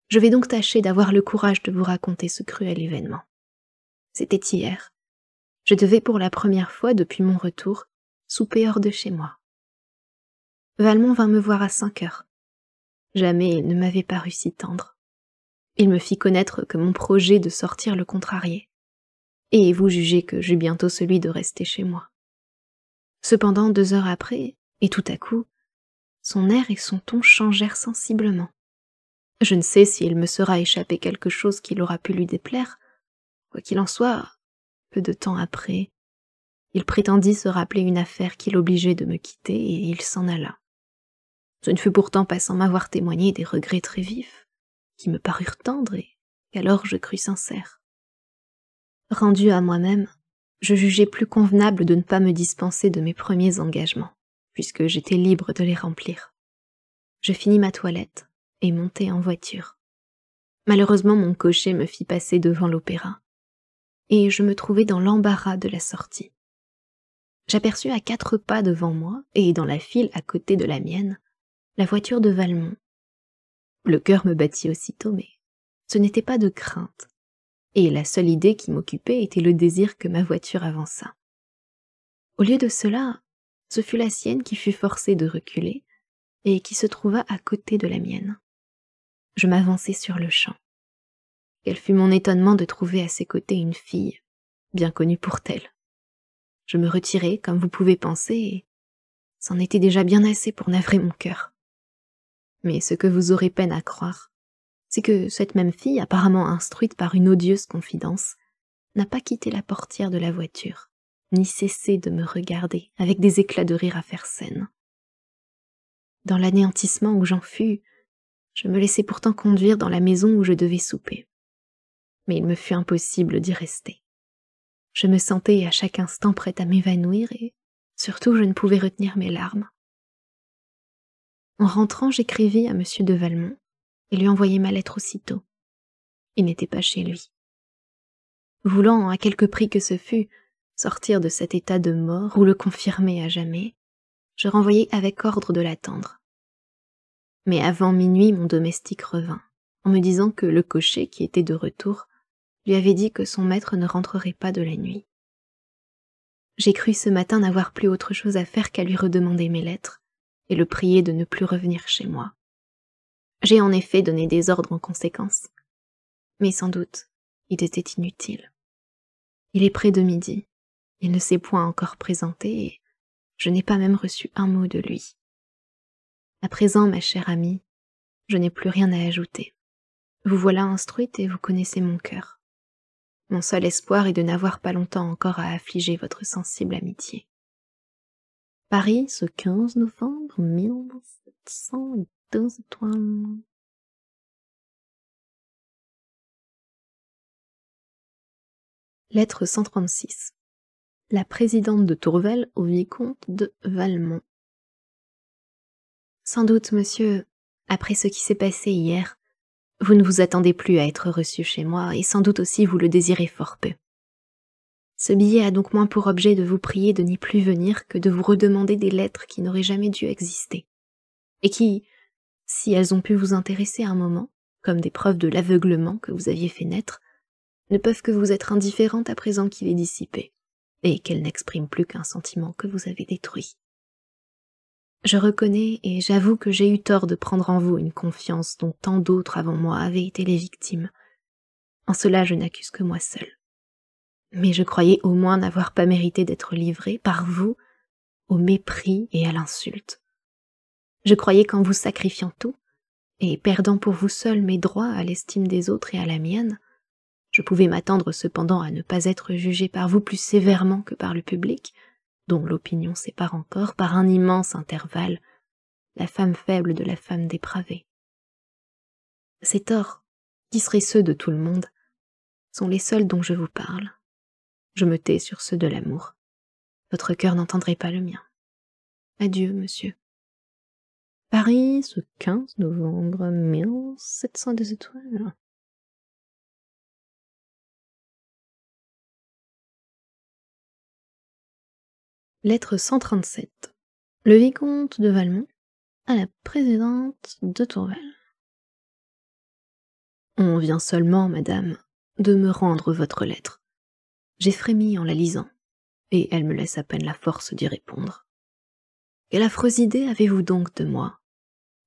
Je vais donc tâcher d'avoir le courage de vous raconter ce cruel événement. C'était hier. Je devais pour la première fois depuis mon retour souper hors de chez moi. Valmont vint me voir à 5 heures. Jamais il ne m'avait paru si tendre. Il me fit connaître que mon projet de sortir le contrariait. Et vous jugez que j'eus bientôt celui de rester chez moi. Cependant, 2 heures après, et tout à coup, son air et son ton changèrent sensiblement. Je ne sais s'il me sera échappé quelque chose qui aura pu lui déplaire. Quoi qu'il en soit, peu de temps après, il prétendit se rappeler une affaire qui l'obligeait de me quitter et il s'en alla. Ce ne fut pourtant pas sans m'avoir témoigné des regrets très vifs, qui me parurent tendres et qu'alors je crus sincères. Rendu à moi-même, je jugeai plus convenable de ne pas me dispenser de mes premiers engagements, puisque j'étais libre de les remplir. Je finis ma toilette et montai en voiture. Malheureusement, mon cocher me fit passer devant l'opéra, et je me trouvai dans l'embarras de la sortie. J'aperçus à 4 pas devant moi, et dans la file à côté de la mienne, la voiture de Valmont. Le cœur me battit aussitôt, mais ce n'était pas de crainte, et la seule idée qui m'occupait était le désir que ma voiture avançât. Au lieu de cela, ce fut la sienne qui fut forcée de reculer, et qui se trouva à côté de la mienne. Je m'avançai sur le champ. Quel fut mon étonnement de trouver à ses côtés une fille, bien connue pour telle. Je me retirai, comme vous pouvez penser, et c'en était déjà bien assez pour navrer mon cœur. Mais ce que vous aurez peine à croire, c'est que cette même fille, apparemment instruite par une odieuse confidence, n'a pas quitté la portière de la voiture, ni cessé de me regarder avec des éclats de rire à faire scène. Dans l'anéantissement où j'en fus, je me laissai pourtant conduire dans la maison où je devais souper. Mais il me fut impossible d'y rester. Je me sentais à chaque instant prête à m'évanouir et, surtout, je ne pouvais retenir mes larmes. En rentrant, j'écrivis à M. de Valmont et lui envoyai ma lettre aussitôt. Il n'était pas chez lui. Voulant, à quelque prix que ce fût, sortir de cet état de mort ou le confirmer à jamais, je renvoyai avec ordre de l'attendre. Mais avant minuit, mon domestique revint, en me disant que le cocher, qui était de retour, lui avait dit que son maître ne rentrerait pas de la nuit. J'ai cru ce matin n'avoir plus autre chose à faire qu'à lui redemander mes lettres, et le prier de ne plus revenir chez moi. J'ai en effet donné des ordres en conséquence, mais sans doute, il était inutile. Il est près de midi, il ne s'est point encore présenté, et je n'ai pas même reçu un mot de lui. À présent, ma chère amie, je n'ai plus rien à ajouter. Vous voilà instruite et vous connaissez mon cœur. Mon seul espoir est de n'avoir pas longtemps encore à affliger votre sensible amitié. Paris, ce 15 novembre 1712 étoiles. Lettre 136. La présidente de Tourvel au vicomte de Valmont. Sans doute, monsieur, après ce qui s'est passé hier, vous ne vous attendez plus à être reçu chez moi, et sans doute aussi vous le désirez fort peu. Ce billet a donc moins pour objet de vous prier de n'y plus venir que de vous redemander des lettres qui n'auraient jamais dû exister, et qui, si elles ont pu vous intéresser un moment, comme des preuves de l'aveuglement que vous aviez fait naître, ne peuvent que vous être indifférentes à présent qu'il est dissipé, et qu'elles n'expriment plus qu'un sentiment que vous avez détruit. Je reconnais et j'avoue que j'ai eu tort de prendre en vous une confiance dont tant d'autres avant moi avaient été les victimes. En cela, je n'accuse que moi seule. Mais je croyais au moins n'avoir pas mérité d'être livrée, par vous, au mépris et à l'insulte. Je croyais qu'en vous sacrifiant tout, et perdant pour vous seul mes droits à l'estime des autres et à la mienne, je pouvais m'attendre cependant à ne pas être jugée par vous plus sévèrement que par le public, dont l'opinion sépare encore, par un immense intervalle, la femme faible de la femme dépravée. Ces torts, qui seraient ceux de tout le monde, sont les seuls dont je vous parle. Je me tais sur ceux de l'amour. Votre cœur n'entendrait pas le mien. Adieu, monsieur. Paris, ce 15 novembre 1702 étoiles. Lettre 137. Le vicomte de Valmont à la présidente de Tourvel. On vient seulement, madame, de me rendre votre lettre. J'ai frémi en la lisant, et elle me laisse à peine la force d'y répondre. Quelle affreuse idée avez-vous donc de moi?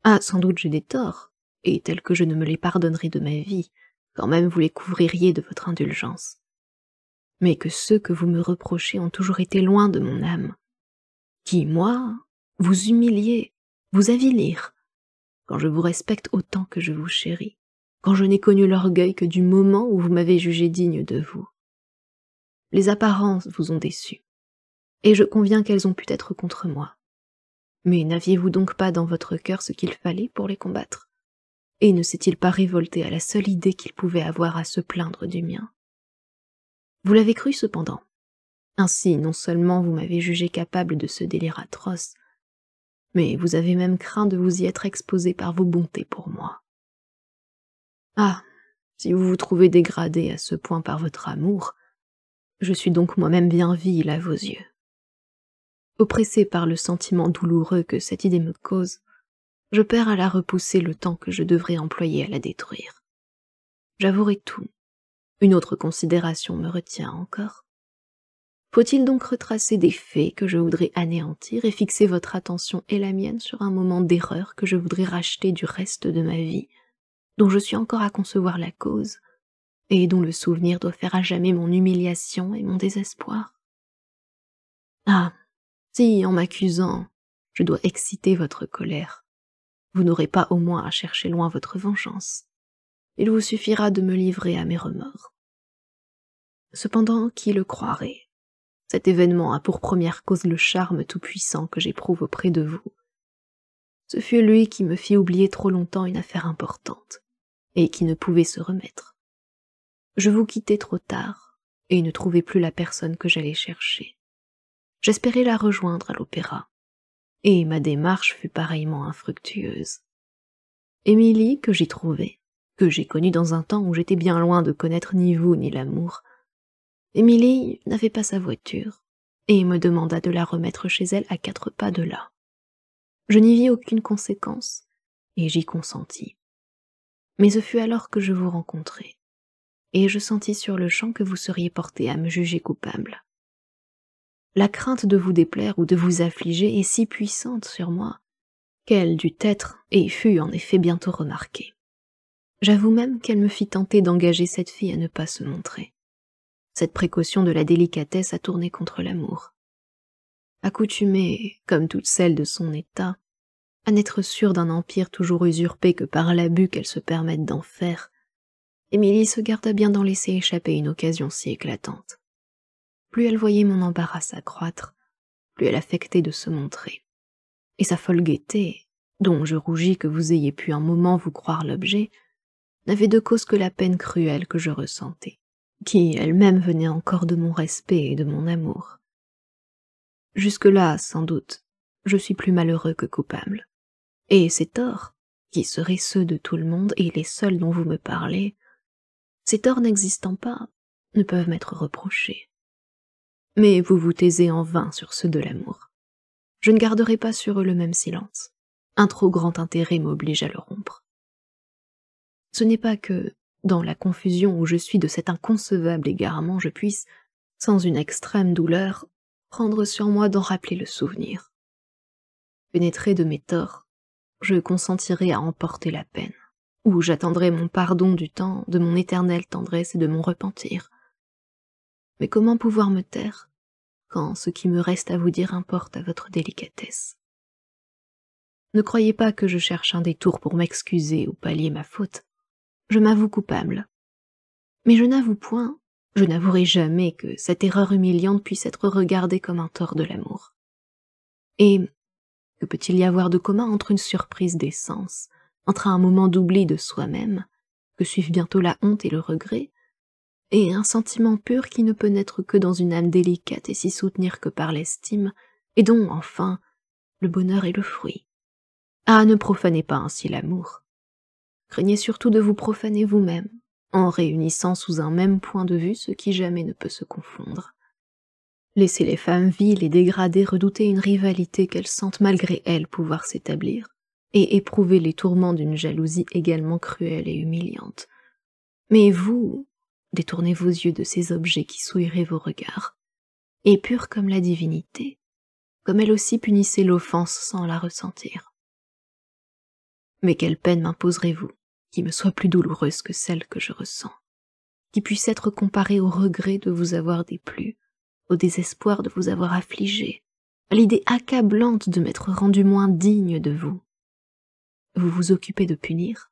Ah, sans doute j'ai des torts, et tels que je ne me les pardonnerai de ma vie, quand même vous les couvririez de votre indulgence. Mais que ceux que vous me reprochez ont toujours été loin de mon âme, qui, moi, vous humilier, vous avilir, quand je vous respecte autant que je vous chéris, quand je n'ai connu l'orgueil que du moment où vous m'avez jugé digne de vous. Les apparences vous ont déçu, et je conviens qu'elles ont pu être contre moi. Mais n'aviez-vous donc pas dans votre cœur ce qu'il fallait pour les combattre? Et ne s'est-il pas révolté à la seule idée qu'il pouvait avoir à se plaindre du mien? Vous l'avez cru cependant. Ainsi, non seulement vous m'avez jugé capable de ce délire atroce, mais vous avez même craint de vous y être exposé par vos bontés pour moi. Ah, si vous vous trouvez dégradé à ce point par votre amour, je suis donc moi-même bien vile à vos yeux. Oppressé par le sentiment douloureux que cette idée me cause, je perds à la repousser le temps que je devrais employer à la détruire. J'avouerai tout. Une autre considération me retient encore. Faut-il donc retracer des faits que je voudrais anéantir et fixer votre attention et la mienne sur un moment d'erreur que je voudrais racheter du reste de ma vie, dont je suis encore à concevoir la cause, et dont le souvenir doit faire à jamais mon humiliation et mon désespoir? Ah, si, en m'accusant, je dois exciter votre colère, vous n'aurez pas au moins à chercher loin votre vengeance. Il vous suffira de me livrer à mes remords. Cependant, qui le croirait? Cet événement a pour première cause le charme tout-puissant que j'éprouve auprès de vous. Ce fut lui qui me fit oublier trop longtemps une affaire importante, et qui ne pouvait se remettre. Je vous quittai trop tard, et ne trouvai plus la personne que j'allais chercher. J'espérais la rejoindre à l'opéra, et ma démarche fut pareillement infructueuse. Émilie, que j'y trouvai, que j'ai connue dans un temps où j'étais bien loin de connaître ni vous ni l'amour, Émilie n'avait pas sa voiture, et me demanda de la remettre chez elle à 4 pas de là. Je n'y vis aucune conséquence, et j'y consentis. Mais ce fut alors que je vous rencontrai, et je sentis sur le champ que vous seriez porté à me juger coupable. La crainte de vous déplaire ou de vous affliger est si puissante sur moi, qu'elle dut être et fut en effet bientôt remarquée. J'avoue même qu'elle me fit tenter d'engager cette fille à ne pas se montrer. Cette précaution de la délicatesse a tourné contre l'amour. Accoutumée, comme toutes celles de son état, à n'être sûre d'un empire toujours usurpé que par l'abus qu'elle se permette d'en faire, Émilie se garda bien d'en laisser échapper une occasion si éclatante. Plus elle voyait mon embarras s'accroître, plus elle affectait de se montrer. Et sa folle gaieté, dont je rougis que vous ayez pu un moment vous croire l'objet, n'avait de cause que la peine cruelle que je ressentais, qui elle-même venait encore de mon respect et de mon amour. Jusque-là, sans doute, je suis plus malheureux que coupable. Et ces torts, qui seraient ceux de tout le monde et les seuls dont vous me parlez, ces torts n'existant pas, ne peuvent m'être reprochés. Mais vous vous taisez en vain sur ceux de l'amour. Je ne garderai pas sur eux le même silence. Un trop grand intérêt m'oblige à le rompre. Ce n'est pas que, dans la confusion où je suis de cet inconcevable égarement, je puisse, sans une extrême douleur, prendre sur moi d'en rappeler le souvenir. Pénétré de mes torts, je consentirai à emporter la peine, ou j'attendrai mon pardon du temps, de mon éternelle tendresse et de mon repentir. Mais comment pouvoir me taire, quand ce qui me reste à vous dire importe à votre délicatesse? Ne croyez pas que je cherche un détour pour m'excuser ou pallier ma faute. Je m'avoue coupable. Mais je n'avoue point, je n'avouerai jamais que cette erreur humiliante puisse être regardée comme un tort de l'amour. Et que peut-il y avoir de commun entre une surprise des sens, entre un moment d'oubli de soi-même, que suivent bientôt la honte et le regret, et un sentiment pur qui ne peut naître que dans une âme délicate et s'y soutenir que par l'estime, et dont, enfin, le bonheur est le fruit. Ah, ne profanez pas ainsi l'amour. Craignez surtout de vous profaner vous-même, en réunissant sous un même point de vue ce qui jamais ne peut se confondre. Laissez les femmes viles et dégradées redouter une rivalité qu'elles sentent malgré elles pouvoir s'établir, et éprouver les tourments d'une jalousie également cruelle et humiliante. Mais vous, détournez vos yeux de ces objets qui souilleraient vos regards, et pure comme la divinité, comme elle aussi punissait l'offense sans la ressentir. Mais quelle peine m'imposerez-vous, qui me soit plus douloureuse que celle que je ressens, qui puisse être comparée au regret de vous avoir déplu, au désespoir de vous avoir affligé, à l'idée accablante de m'être rendu moins digne de vous. Vous vous occupez de punir,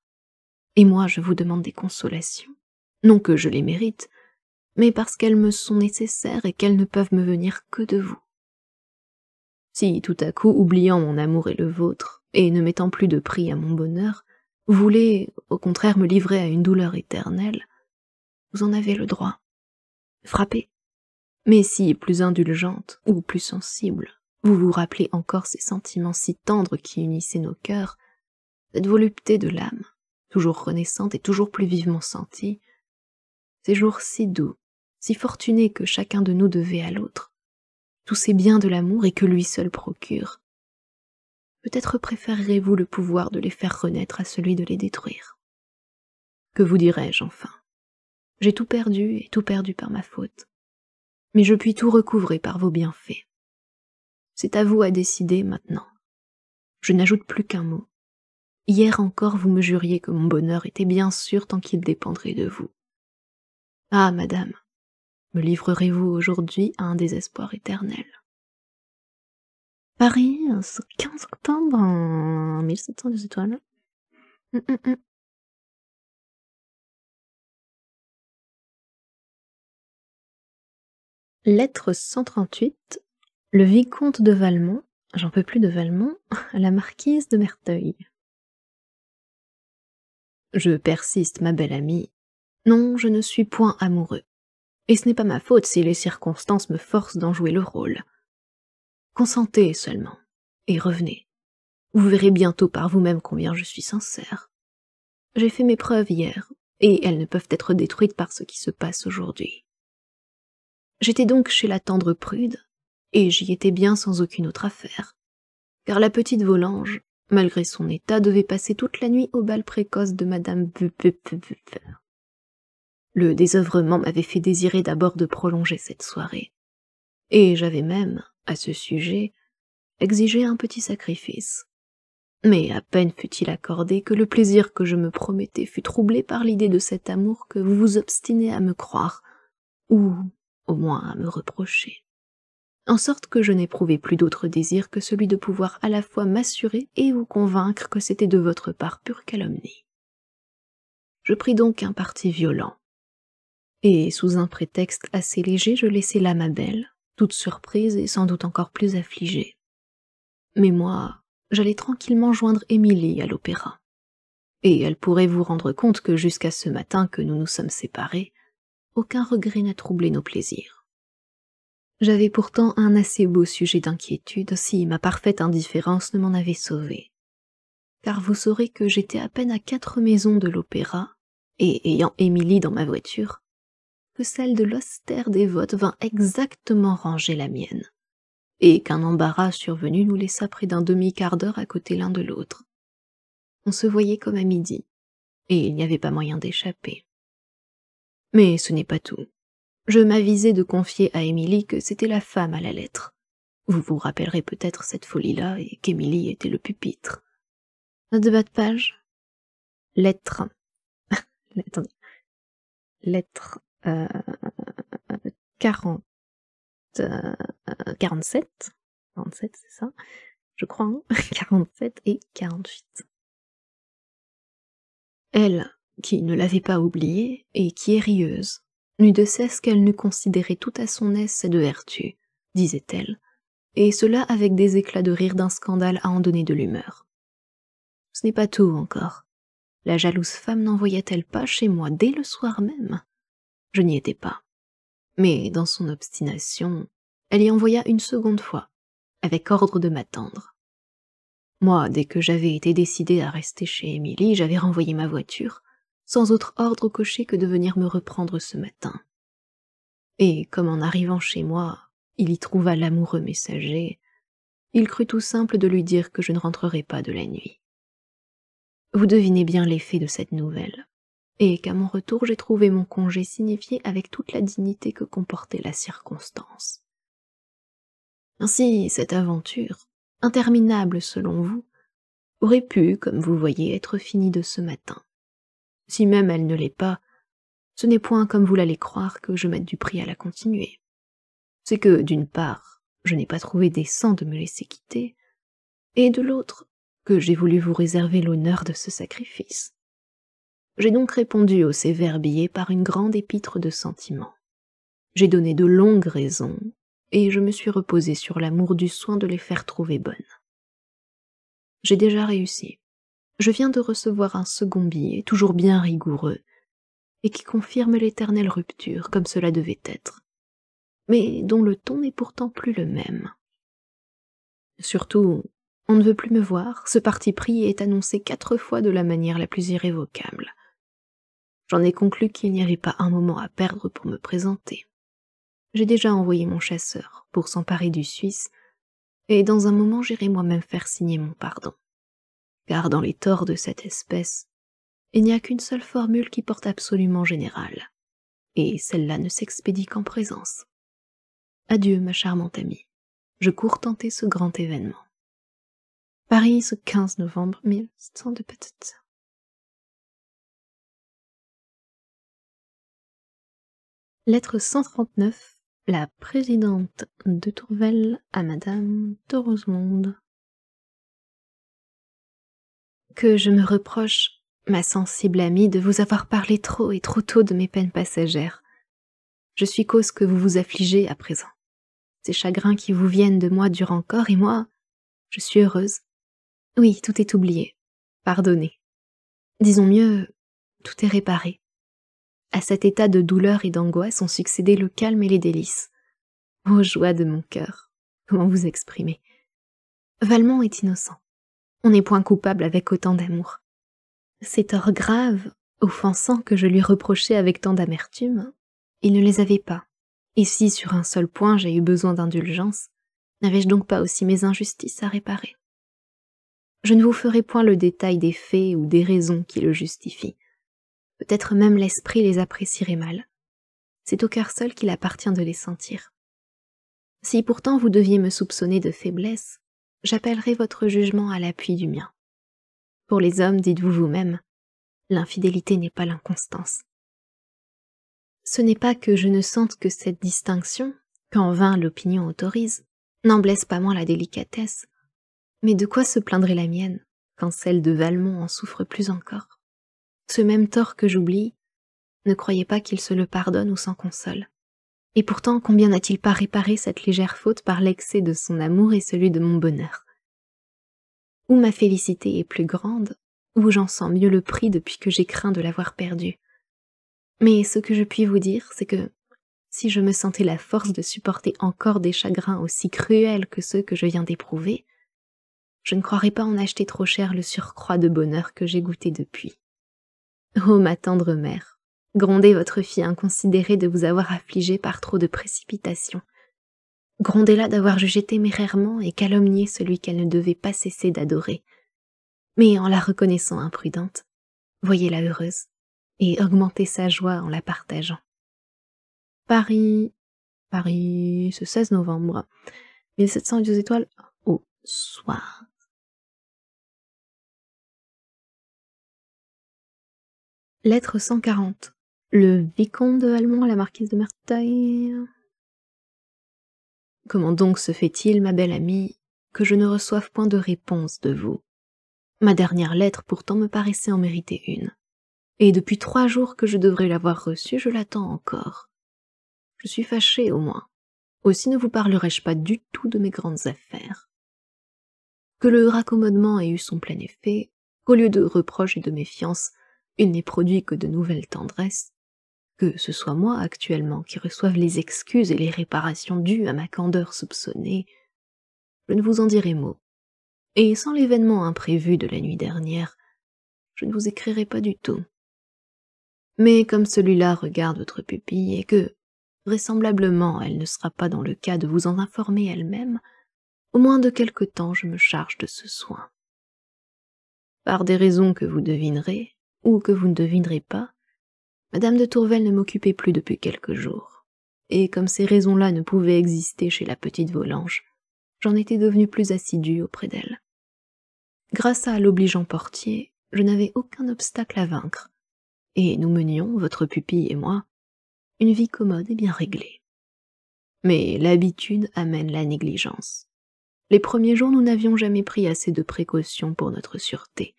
et moi je vous demande des consolations, non que je les mérite, mais parce qu'elles me sont nécessaires et qu'elles ne peuvent me venir que de vous. Si tout à coup, oubliant mon amour et le vôtre, et ne mettant plus de prix à mon bonheur, vous voulez, au contraire, me livrer à une douleur éternelle, vous en avez le droit. Frappez. Mais si, plus indulgente ou plus sensible, vous vous rappelez encore ces sentiments si tendres qui unissaient nos cœurs, cette volupté de l'âme, toujours renaissante et toujours plus vivement sentie, ces jours si doux, si fortunés que chacun de nous devait à l'autre, tous ces biens de l'amour et que lui seul procure, peut-être préférerez-vous le pouvoir de les faire renaître à celui de les détruire. Que vous dirai-je enfin? J'ai tout perdu et tout perdu par ma faute. Mais je puis tout recouvrer par vos bienfaits. C'est à vous à décider maintenant. Je n'ajoute plus qu'un mot. Hier encore vous me juriez que mon bonheur était bien sûr tant qu'il dépendrait de vous. Ah, madame, me livrerez-vous aujourd'hui à un désespoir éternel? Paris, ce 15 octobre 1700 des étoiles. Lettre 138. Le vicomte de Valmont, j'en peux plus de Valmont, à la marquise de Merteuil. Je persiste, ma belle amie. Non, je ne suis point amoureux. Et ce n'est pas ma faute si les circonstances me forcent d'en jouer le rôle. Consentez seulement, et revenez. Vous verrez bientôt par vous-même combien je suis sincère. J'ai fait mes preuves hier, et elles ne peuvent être détruites par ce qui se passe aujourd'hui. J'étais donc chez la tendre prude, et j'y étais bien sans aucune autre affaire, car la petite Volanges, malgré son état, devait passer toute la nuit au bal précoce de madame Le désœuvrement m'avait fait désirer d'abord de prolonger cette soirée, et j'avais même, à ce sujet, exigé un petit sacrifice. Mais à peine fut-il accordé que le plaisir que je me promettais fut troublé par l'idée de cet amour que vous vous obstinez à me croire, ou au moins à me reprocher. en sorte que je n'éprouvais plus d'autre désir que celui de pouvoir à la fois m'assurer et vous convaincre que c'était de votre part pure calomnie. Je pris donc un parti violent, et sous un prétexte assez léger, je laissai là ma belle, toute surprise et sans doute encore plus affligée. Mais moi, j'allais tranquillement joindre Émilie à l'opéra. Et elle pourrait vous rendre compte que jusqu'à ce matin que nous nous sommes séparés, aucun regret n'a troublé nos plaisirs. J'avais pourtant un assez beau sujet d'inquiétude si ma parfaite indifférence ne m'en avait sauvé. Car vous saurez que j'étais à peine à 4 maisons de l'opéra, et ayant Émilie dans ma voiture, que celle de l'austère dévote vint exactement ranger la mienne, et qu'un embarras survenu nous laissa près d'un demi-quart d'heure à côté l'un de l'autre. On se voyait comme à midi, et il n'y avait pas moyen d'échapper. Mais ce n'est pas tout. Je m'avisai de confier à Émilie que c'était la femme à la lettre. Vous vous rappellerez peut-être cette folie-là, et qu'Émilie était le pupitre. Note de bas de page. Lettre. Attendez. Lettre 47. 47, c'est ça, je crois, hein. 47 et 48. Elle, qui ne l'avait pas oublié, et qui est rieuse, n'eut de cesse qu'elle n'eût considéré tout à son aise cette vertu, disait-elle, et cela avec des éclats de rire d'un scandale à en donner de l'humeur. Ce n'est pas tout encore. La jalouse femme n'envoya-t-elle pas chez moi dès le soir même? Je n'y étais pas. Mais dans son obstination, elle y envoya une seconde fois, avec ordre de m'attendre. Moi, dès que j'avais été décidé à rester chez Émilie, j'avais renvoyé ma voiture, sans autre ordre coché que de venir me reprendre ce matin. Et comme en arrivant chez moi, il y trouva l'amoureux messager, il crut tout simple de lui dire que je ne rentrerais pas de la nuit. Vous devinez bien l'effet de cette nouvelle, et qu'à mon retour j'ai trouvé mon congé signifié avec toute la dignité que comportait la circonstance. Ainsi, cette aventure, interminable selon vous, aurait pu, comme vous voyez, être finie de ce matin. Si même elle ne l'est pas, ce n'est point comme vous l'allez croire que je mette du prix à la continuer. C'est que, d'une part, je n'ai pas trouvé décent de me laisser quitter, et de l'autre, que j'ai voulu vous réserver l'honneur de ce sacrifice. J'ai donc répondu au sévère billet par une grande épître de sentiments. J'ai donné de longues raisons, et je me suis reposé sur l'amour du soin de les faire trouver bonnes. J'ai déjà réussi. Je viens de recevoir un second billet, toujours bien rigoureux, et qui confirme l'éternelle rupture, comme cela devait être, mais dont le ton n'est pourtant plus le même. Surtout, on ne veut plus me voir, ce parti pris est annoncé 4 fois de la manière la plus irrévocable. J'en ai conclu qu'il n'y avait pas un moment à perdre pour me présenter. J'ai déjà envoyé mon chasseur pour s'emparer du Suisse, et dans un moment j'irai moi-même faire signer mon pardon. Car dans les torts de cette espèce, il n'y a qu'une seule formule qui porte absolument générale, et celle-là ne s'expédie qu'en présence. Adieu, ma charmante amie. Je cours tenter ce grand événement. Paris, ce 15 novembre 1700 peut-être. Lettre 139. La présidente de Tourvel à Madame de Rosemonde. Que je me reproche, ma sensible amie, de vous avoir parlé trop et trop tôt de mes peines passagères. Je suis cause que vous vous affligez à présent. Ces chagrins qui vous viennent de moi durent encore, et moi, je suis heureuse. Oui, tout est oublié. Pardonnez. Disons mieux, tout est réparé. À cet état de douleur et d'angoisse ont succédé le calme et les délices. Ô joie de mon cœur, comment vous exprimer? Valmont est innocent. On n'est point coupable avec autant d'amour. Ces torts graves, offensants que je lui reprochais avec tant d'amertume, il ne les avait pas. Et si sur un seul point j'ai eu besoin d'indulgence, n'avais-je donc pas aussi mes injustices à réparer? Je ne vous ferai point le détail des faits ou des raisons qui le justifient. Peut-être même l'esprit les apprécierait mal. C'est au cœur seul qu'il appartient de les sentir. Si pourtant vous deviez me soupçonner de faiblesse, j'appellerai votre jugement à l'appui du mien. Pour les hommes, dites-vous vous-même, l'infidélité n'est pas l'inconstance. Ce n'est pas que je ne sente que cette distinction, Quand vint l'opinion autorise, n'en blesse pas moins la délicatesse. Mais de quoi se plaindrait la mienne, quand celle de Valmont en souffre plus encore? Ce même tort que j'oublie, ne croyez pas qu'il se le pardonne ou s'en console. Et pourtant, combien n'a-t-il pas réparé cette légère faute par l'excès de son amour et celui de mon bonheur? Ou ma félicité est plus grande, ou j'en sens mieux le prix depuis que j'ai craint de l'avoir perdue. Mais ce que je puis vous dire, c'est que, si je me sentais la force de supporter encore des chagrins aussi cruels que ceux que je viens d'éprouver, je ne croirais pas en acheter trop cher le surcroît de bonheur que j'ai goûté depuis. Ô ma tendre mère, grondez votre fille inconsidérée de vous avoir affligée par trop de précipitation. Grondez-la d'avoir jugé témérairement et calomnié celui qu'elle ne devait pas cesser d'adorer. Mais en la reconnaissant imprudente, voyez-la heureuse, et augmentez sa joie en la partageant. Paris, ce 16 novembre, 1712 étoiles au soir. Lettre 140. Le vicomte de Valmont à la marquise de Merteuil. Comment donc se fait-il, ma belle amie, que je ne reçoive point de réponse de vous? Ma dernière lettre pourtant me paraissait en mériter une, et depuis 3 jours que je devrais l'avoir reçue, je l'attends encore. Je suis fâchée au moins, aussi ne vous parlerai-je pas du tout de mes grandes affaires. Que le raccommodement ait eu son plein effet, qu'au lieu de reproches et de méfiance, il n'ait produit que de nouvelles tendresses, que ce soit moi actuellement qui reçoive les excuses et les réparations dues à ma candeur soupçonnée, je ne vous en dirai mot. Et sans l'événement imprévu de la nuit dernière, je ne vous écrirai pas du tout. Mais comme celui-là regarde votre pupille et que, vraisemblablement, elle ne sera pas dans le cas de vous en informer elle-même, au moins de quelque temps je me charge de ce soin. Par des raisons que vous devinerez, ou que vous ne devinerez pas, Madame de Tourvel ne m'occupait plus depuis quelques jours, et comme ces raisons-là ne pouvaient exister chez la petite Volanges, j'en étais devenu plus assidu auprès d'elle. Grâce à l'obligeant portier, je n'avais aucun obstacle à vaincre, et nous menions, votre pupille et moi, une vie commode et bien réglée. Mais l'habitude amène la négligence. Les premiers jours, nous n'avions jamais pris assez de précautions pour notre sûreté.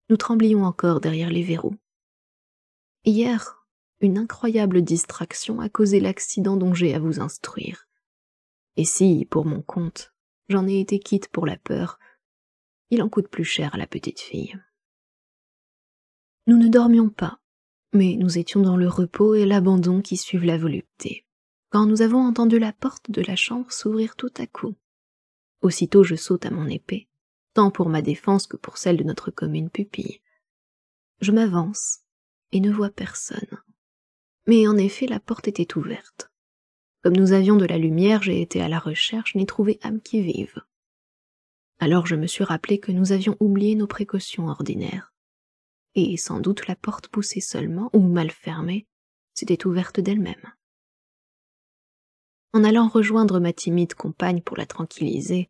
Nous tremblions encore derrière les verrous. Hier, une incroyable distraction a causé l'accident dont j'ai à vous instruire. Et si, pour mon compte, j'en ai été quitte pour la peur, il en coûte plus cher à la petite fille. Nous ne dormions pas, mais nous étions dans le repos et l'abandon qui suivent la volupté, quand nous avons entendu la porte de la chambre s'ouvrir tout à coup. Aussitôt je saute à mon épée, tant pour ma défense que pour celle de notre commune pupille. Je m'avance, et ne vois personne. Mais en effet, la porte était ouverte. Comme nous avions de la lumière, j'ai été à la recherche, n'ai trouvé âme qui vive. Alors je me suis rappelé que nous avions oublié nos précautions ordinaires. Et sans doute la porte poussée seulement, ou mal fermée, s'était ouverte d'elle-même. En allant rejoindre ma timide compagne pour la tranquilliser,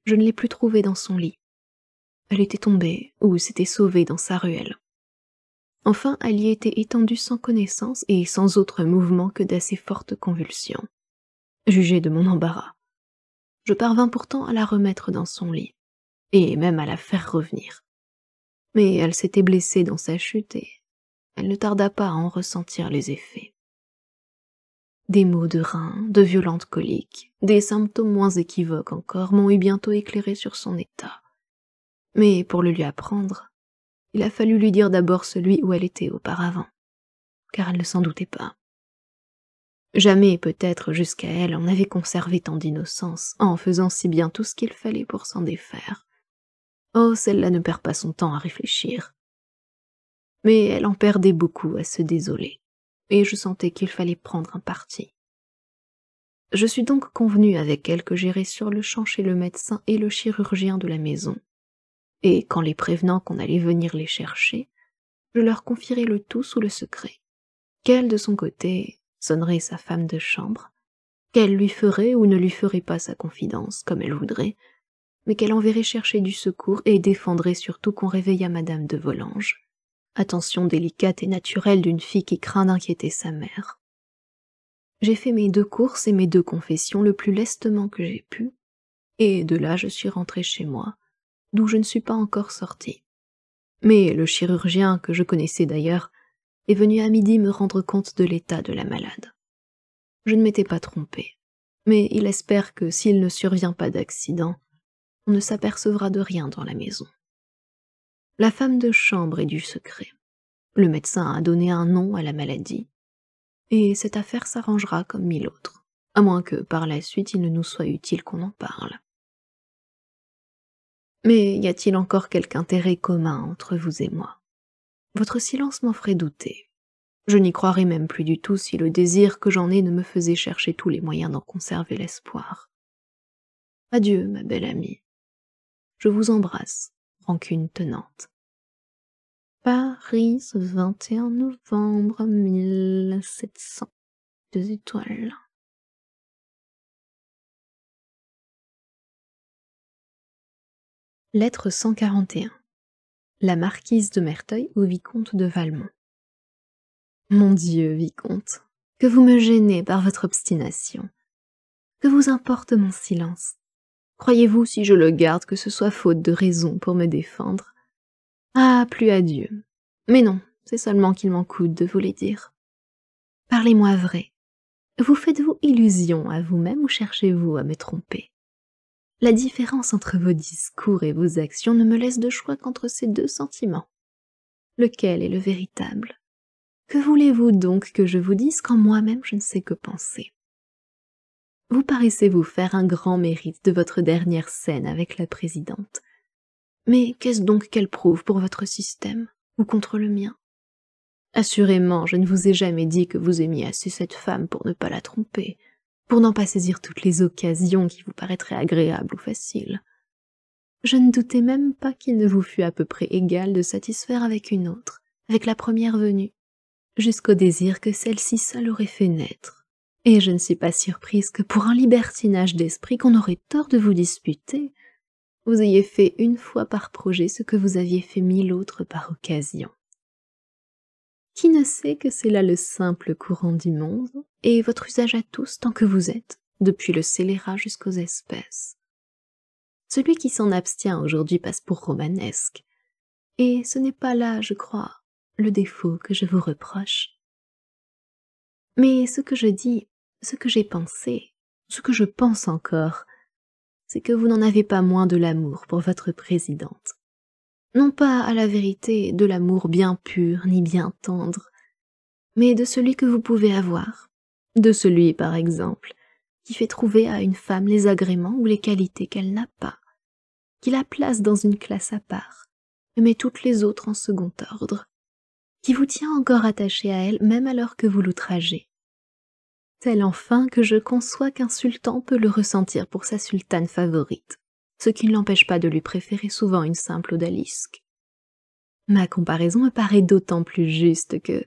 je ne l'ai plus trouvée dans son lit. Elle était tombée, ou s'était sauvée dans sa ruelle. Enfin, elle y était étendue sans connaissance et sans autre mouvement que d'assez fortes convulsions. Jugez de mon embarras. Je parvins pourtant à la remettre dans son lit, et même à la faire revenir. Mais elle s'était blessée dans sa chute et elle ne tarda pas à en ressentir les effets. Des maux de reins, de violentes coliques, des symptômes moins équivoques encore m'ont eu bientôt éclairé sur son état. Mais pour le lui apprendre, il a fallu lui dire d'abord celui où elle était auparavant, car elle ne s'en doutait pas. Jamais, peut-être, jusqu'à elle, on n'avait conservé tant d'innocence, en faisant si bien tout ce qu'il fallait pour s'en défaire. Oh, celle-là ne perd pas son temps à réfléchir. Mais elle en perdait beaucoup à se désoler, et je sentais qu'il fallait prendre un parti. Je suis donc convenu avec elle que j'irai sur-le-champ chez le médecin et le chirurgien de la maison, et qu'en les prévenant qu'on allait venir les chercher, je leur confierai le tout sous le secret, qu'elle, de son côté, sonnerait sa femme de chambre, qu'elle lui ferait ou ne lui ferait pas sa confidence, comme elle voudrait, mais qu'elle enverrait chercher du secours et défendrait surtout qu'on réveillât madame de Volanges. Attention délicate et naturelle d'une fille qui craint d'inquiéter sa mère. J'ai fait mes 2 courses et mes 2 confessions le plus lestement que j'ai pu, et de là je suis rentrée chez moi, d'où je ne suis pas encore sortie. Mais le chirurgien, que je connaissais d'ailleurs, est venu à midi me rendre compte de l'état de la malade. Je ne m'étais pas trompée, mais il espère que s'il ne survient pas d'accident, on ne s'apercevra de rien dans la maison. La femme de chambre est du secret. Le médecin a donné un nom à la maladie, et cette affaire s'arrangera comme 1000 autres, à moins que par la suite il ne nous soit utile qu'on en parle. Mais y a-t-il encore quelque intérêt commun entre vous et moi? Votre silence m'en ferait douter. Je n'y croirais même plus du tout si le désir que j'en ai ne me faisait chercher tous les moyens d'en conserver l'espoir. Adieu, ma belle amie. Je vous embrasse, rancune tenante. Paris, 21 novembre 1700. 2 étoiles. Lettre 141. La marquise de Merteuil au vicomte de Valmont. Mon Dieu, vicomte, que vous me gênez par votre obstination. Que vous importe mon silence? Croyez-vous, si je le garde, que ce soit faute de raison pour me défendre? Ah, plus à Dieu. Mais non, c'est seulement qu'il m'en coûte de vous les dire. Parlez-moi vrai. Vous faites-vous illusion à vous-même ou cherchez-vous à me tromper? La différence entre vos discours et vos actions ne me laisse de choix qu'entre ces 2 sentiments. Lequel est le véritable? Que voulez-vous donc que je vous dise quand moi-même je ne sais que penser? Vous paraissez vous faire un grand mérite de votre dernière scène avec la présidente. Mais qu'est-ce donc qu'elle prouve pour votre système, ou contre le mien? Assurément, je ne vous ai jamais dit que vous aimiez assez cette femme pour ne pas la tromper, pour n'en pas saisir toutes les occasions qui vous paraîtraient agréables ou faciles. Je ne doutais même pas qu'il ne vous fût à peu près égal de satisfaire avec une autre, avec la première venue, jusqu'au désir que celle-ci seule aurait fait naître. Et je ne suis pas surprise que pour un libertinage d'esprit qu'on aurait tort de vous disputer, vous ayez fait une fois par projet ce que vous aviez fait 1000 autres par occasion. Qui ne sait que c'est là le simple courant du monde, et votre usage à tous tant que vous êtes, depuis le scélérat jusqu'aux espèces. Celui qui s'en abstient aujourd'hui passe pour romanesque, et ce n'est pas là, je crois, le défaut que je vous reproche. Mais ce que je dis, ce que j'ai pensé, ce que je pense encore, c'est que vous n'en avez pas moins de l'amour pour votre présidente. Non pas, à la vérité, de l'amour bien pur ni bien tendre, mais de celui que vous pouvez avoir, de celui, par exemple, qui fait trouver à une femme les agréments ou les qualités qu'elle n'a pas, qui la place dans une classe à part, et met toutes les autres en second ordre, qui vous tient encore attaché à elle même alors que vous l'outragez. Tel enfin que je conçois qu'un sultan peut le ressentir pour sa sultane favorite, ce qui ne l'empêche pas de lui préférer souvent une simple odalisque. Ma comparaison me paraît d'autant plus juste que,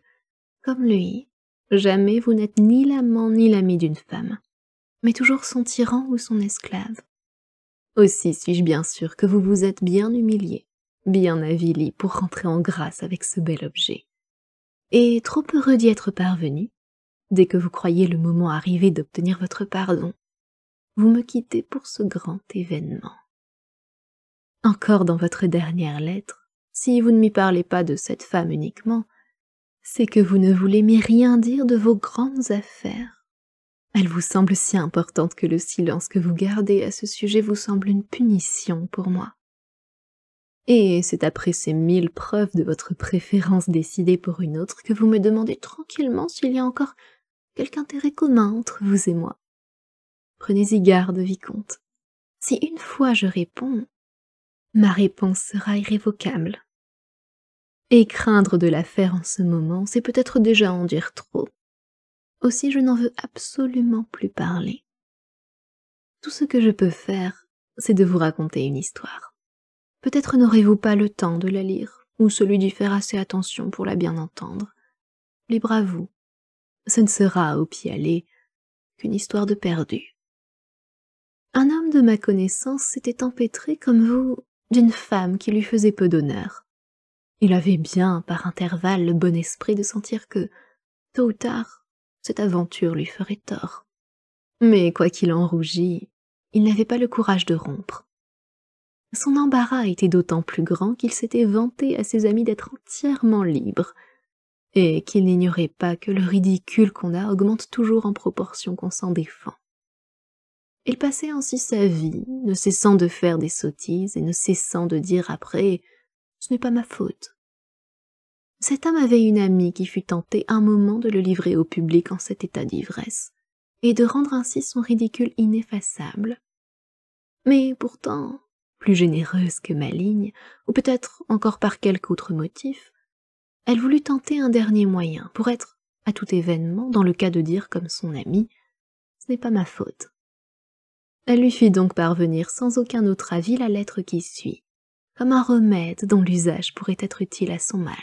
comme lui, jamais vous n'êtes ni l'amant ni l'ami d'une femme, mais toujours son tyran ou son esclave. Aussi suis-je bien sûre que vous vous êtes bien humilié, bien avili pour rentrer en grâce avec ce bel objet, et trop heureux d'y être parvenu, dès que vous croyez le moment arrivé d'obtenir votre pardon, vous me quittez pour ce grand événement. Encore dans votre dernière lettre, si vous ne m'y parlez pas de cette femme uniquement, c'est que vous ne voulez m'y rien dire de vos grandes affaires. Elle vous semble si importante que le silence que vous gardez à ce sujet vous semble une punition pour moi. Et c'est après ces 1000 preuves de votre préférence décidée pour une autre que vous me demandez tranquillement s'il y a encore quelque intérêt commun entre vous et moi. Prenez-y garde, vicomte. Si une fois je réponds, ma réponse sera irrévocable. Et craindre de la faire en ce moment, c'est peut-être déjà en dire trop. Aussi je n'en veux absolument plus parler. Tout ce que je peux faire, c'est de vous raconter une histoire. Peut-être n'aurez-vous pas le temps de la lire, ou celui d'y faire assez attention pour la bien entendre. Libre à vous. Ce ne sera, au pied aller, qu'une histoire de perdu. Un homme de ma connaissance s'était empêtré, comme vous, d'une femme qui lui faisait peu d'honneur. Il avait bien, par intervalles, le bon esprit de sentir que, tôt ou tard, Cette aventure lui ferait tort. Mais quoi qu'il en rougît, il n'avait pas le courage de rompre. Son embarras était d'autant plus grand qu'il s'était vanté à ses amis d'être entièrement libre, et qu'il n'ignorait pas que le ridicule qu'on a augmente toujours en proportion qu'on s'en défend. Il passait ainsi sa vie, ne cessant de faire des sottises et ne cessant de dire après « ce n'est pas ma faute ». Cet homme avait une amie qui fut tentée un moment de le livrer au public en cet état d'ivresse, et de rendre ainsi son ridicule ineffaçable. Mais pourtant, plus généreuse que maligne, ou peut-être encore par quelque autre motif, elle voulut tenter un dernier moyen pour être, à tout événement, dans le cas de dire comme son ami « ce n'est pas ma faute ». Elle lui fit donc parvenir sans aucun autre avis la lettre qui suit, comme un remède dont l'usage pourrait être utile à son mal.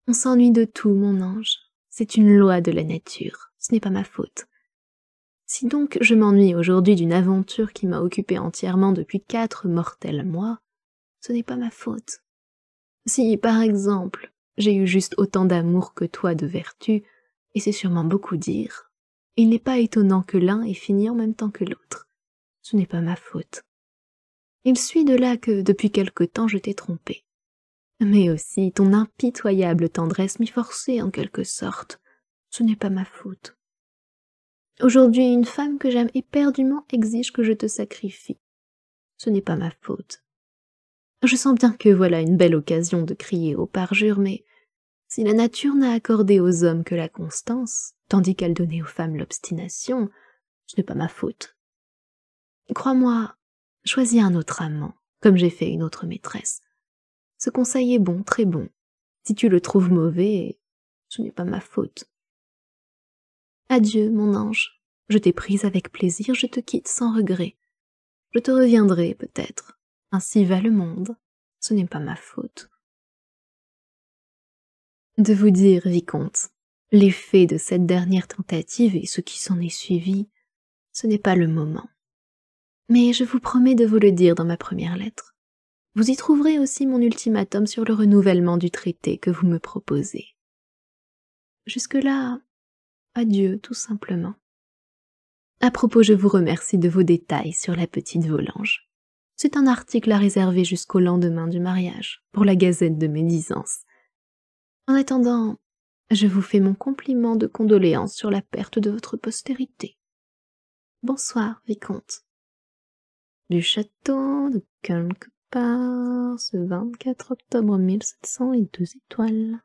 On s'ennuie de tout, mon ange, c'est une loi de la nature, ce n'est pas ma faute. Si donc je m'ennuie aujourd'hui d'une aventure qui m'a occupée entièrement depuis 4 mortels mois, ce n'est pas ma faute. Si, par exemple, j'ai eu juste autant d'amour que toi de vertu, et c'est sûrement beaucoup dire, il n'est pas étonnant que l'un ait fini en même temps que l'autre. Ce n'est pas ma faute. Il suit de là que, depuis quelque temps, je t'ai trompé. Mais aussi, ton impitoyable tendresse m'y forçait en quelque sorte. Ce n'est pas ma faute. Aujourd'hui, une femme que j'aime éperdument exige que je te sacrifie. Ce n'est pas ma faute. Je sens bien que voilà une belle occasion de crier au parjure, mais si la nature n'a accordé aux hommes que la constance, tandis qu'elle donnait aux femmes l'obstination, ce n'est pas ma faute. Crois-moi, choisis un autre amant, comme j'ai fait une autre maîtresse. Ce conseil est bon, très bon. Si tu le trouves mauvais, ce n'est pas ma faute. Adieu, mon ange. Je t'ai prise avec plaisir, je te quitte sans regret. Je te reviendrai, peut-être. Ainsi va le monde. Ce n'est pas ma faute. De vous dire, vicomte, l'effet de cette dernière tentative et ce qui s'en est suivi, ce n'est pas le moment. Mais je vous promets de vous le dire dans ma première lettre. Vous y trouverez aussi mon ultimatum sur le renouvellement du traité que vous me proposez. Jusque-là, adieu tout simplement. À propos, je vous remercie de vos détails sur la petite Volanges. C'est un article à réserver jusqu'au lendemain du mariage, pour la gazette de médisance. En attendant, je vous fais mon compliment de condoléances sur la perte de votre postérité. Bonsoir, vicomte. Du château de quelque part, ce 24 octobre 1702 étoiles.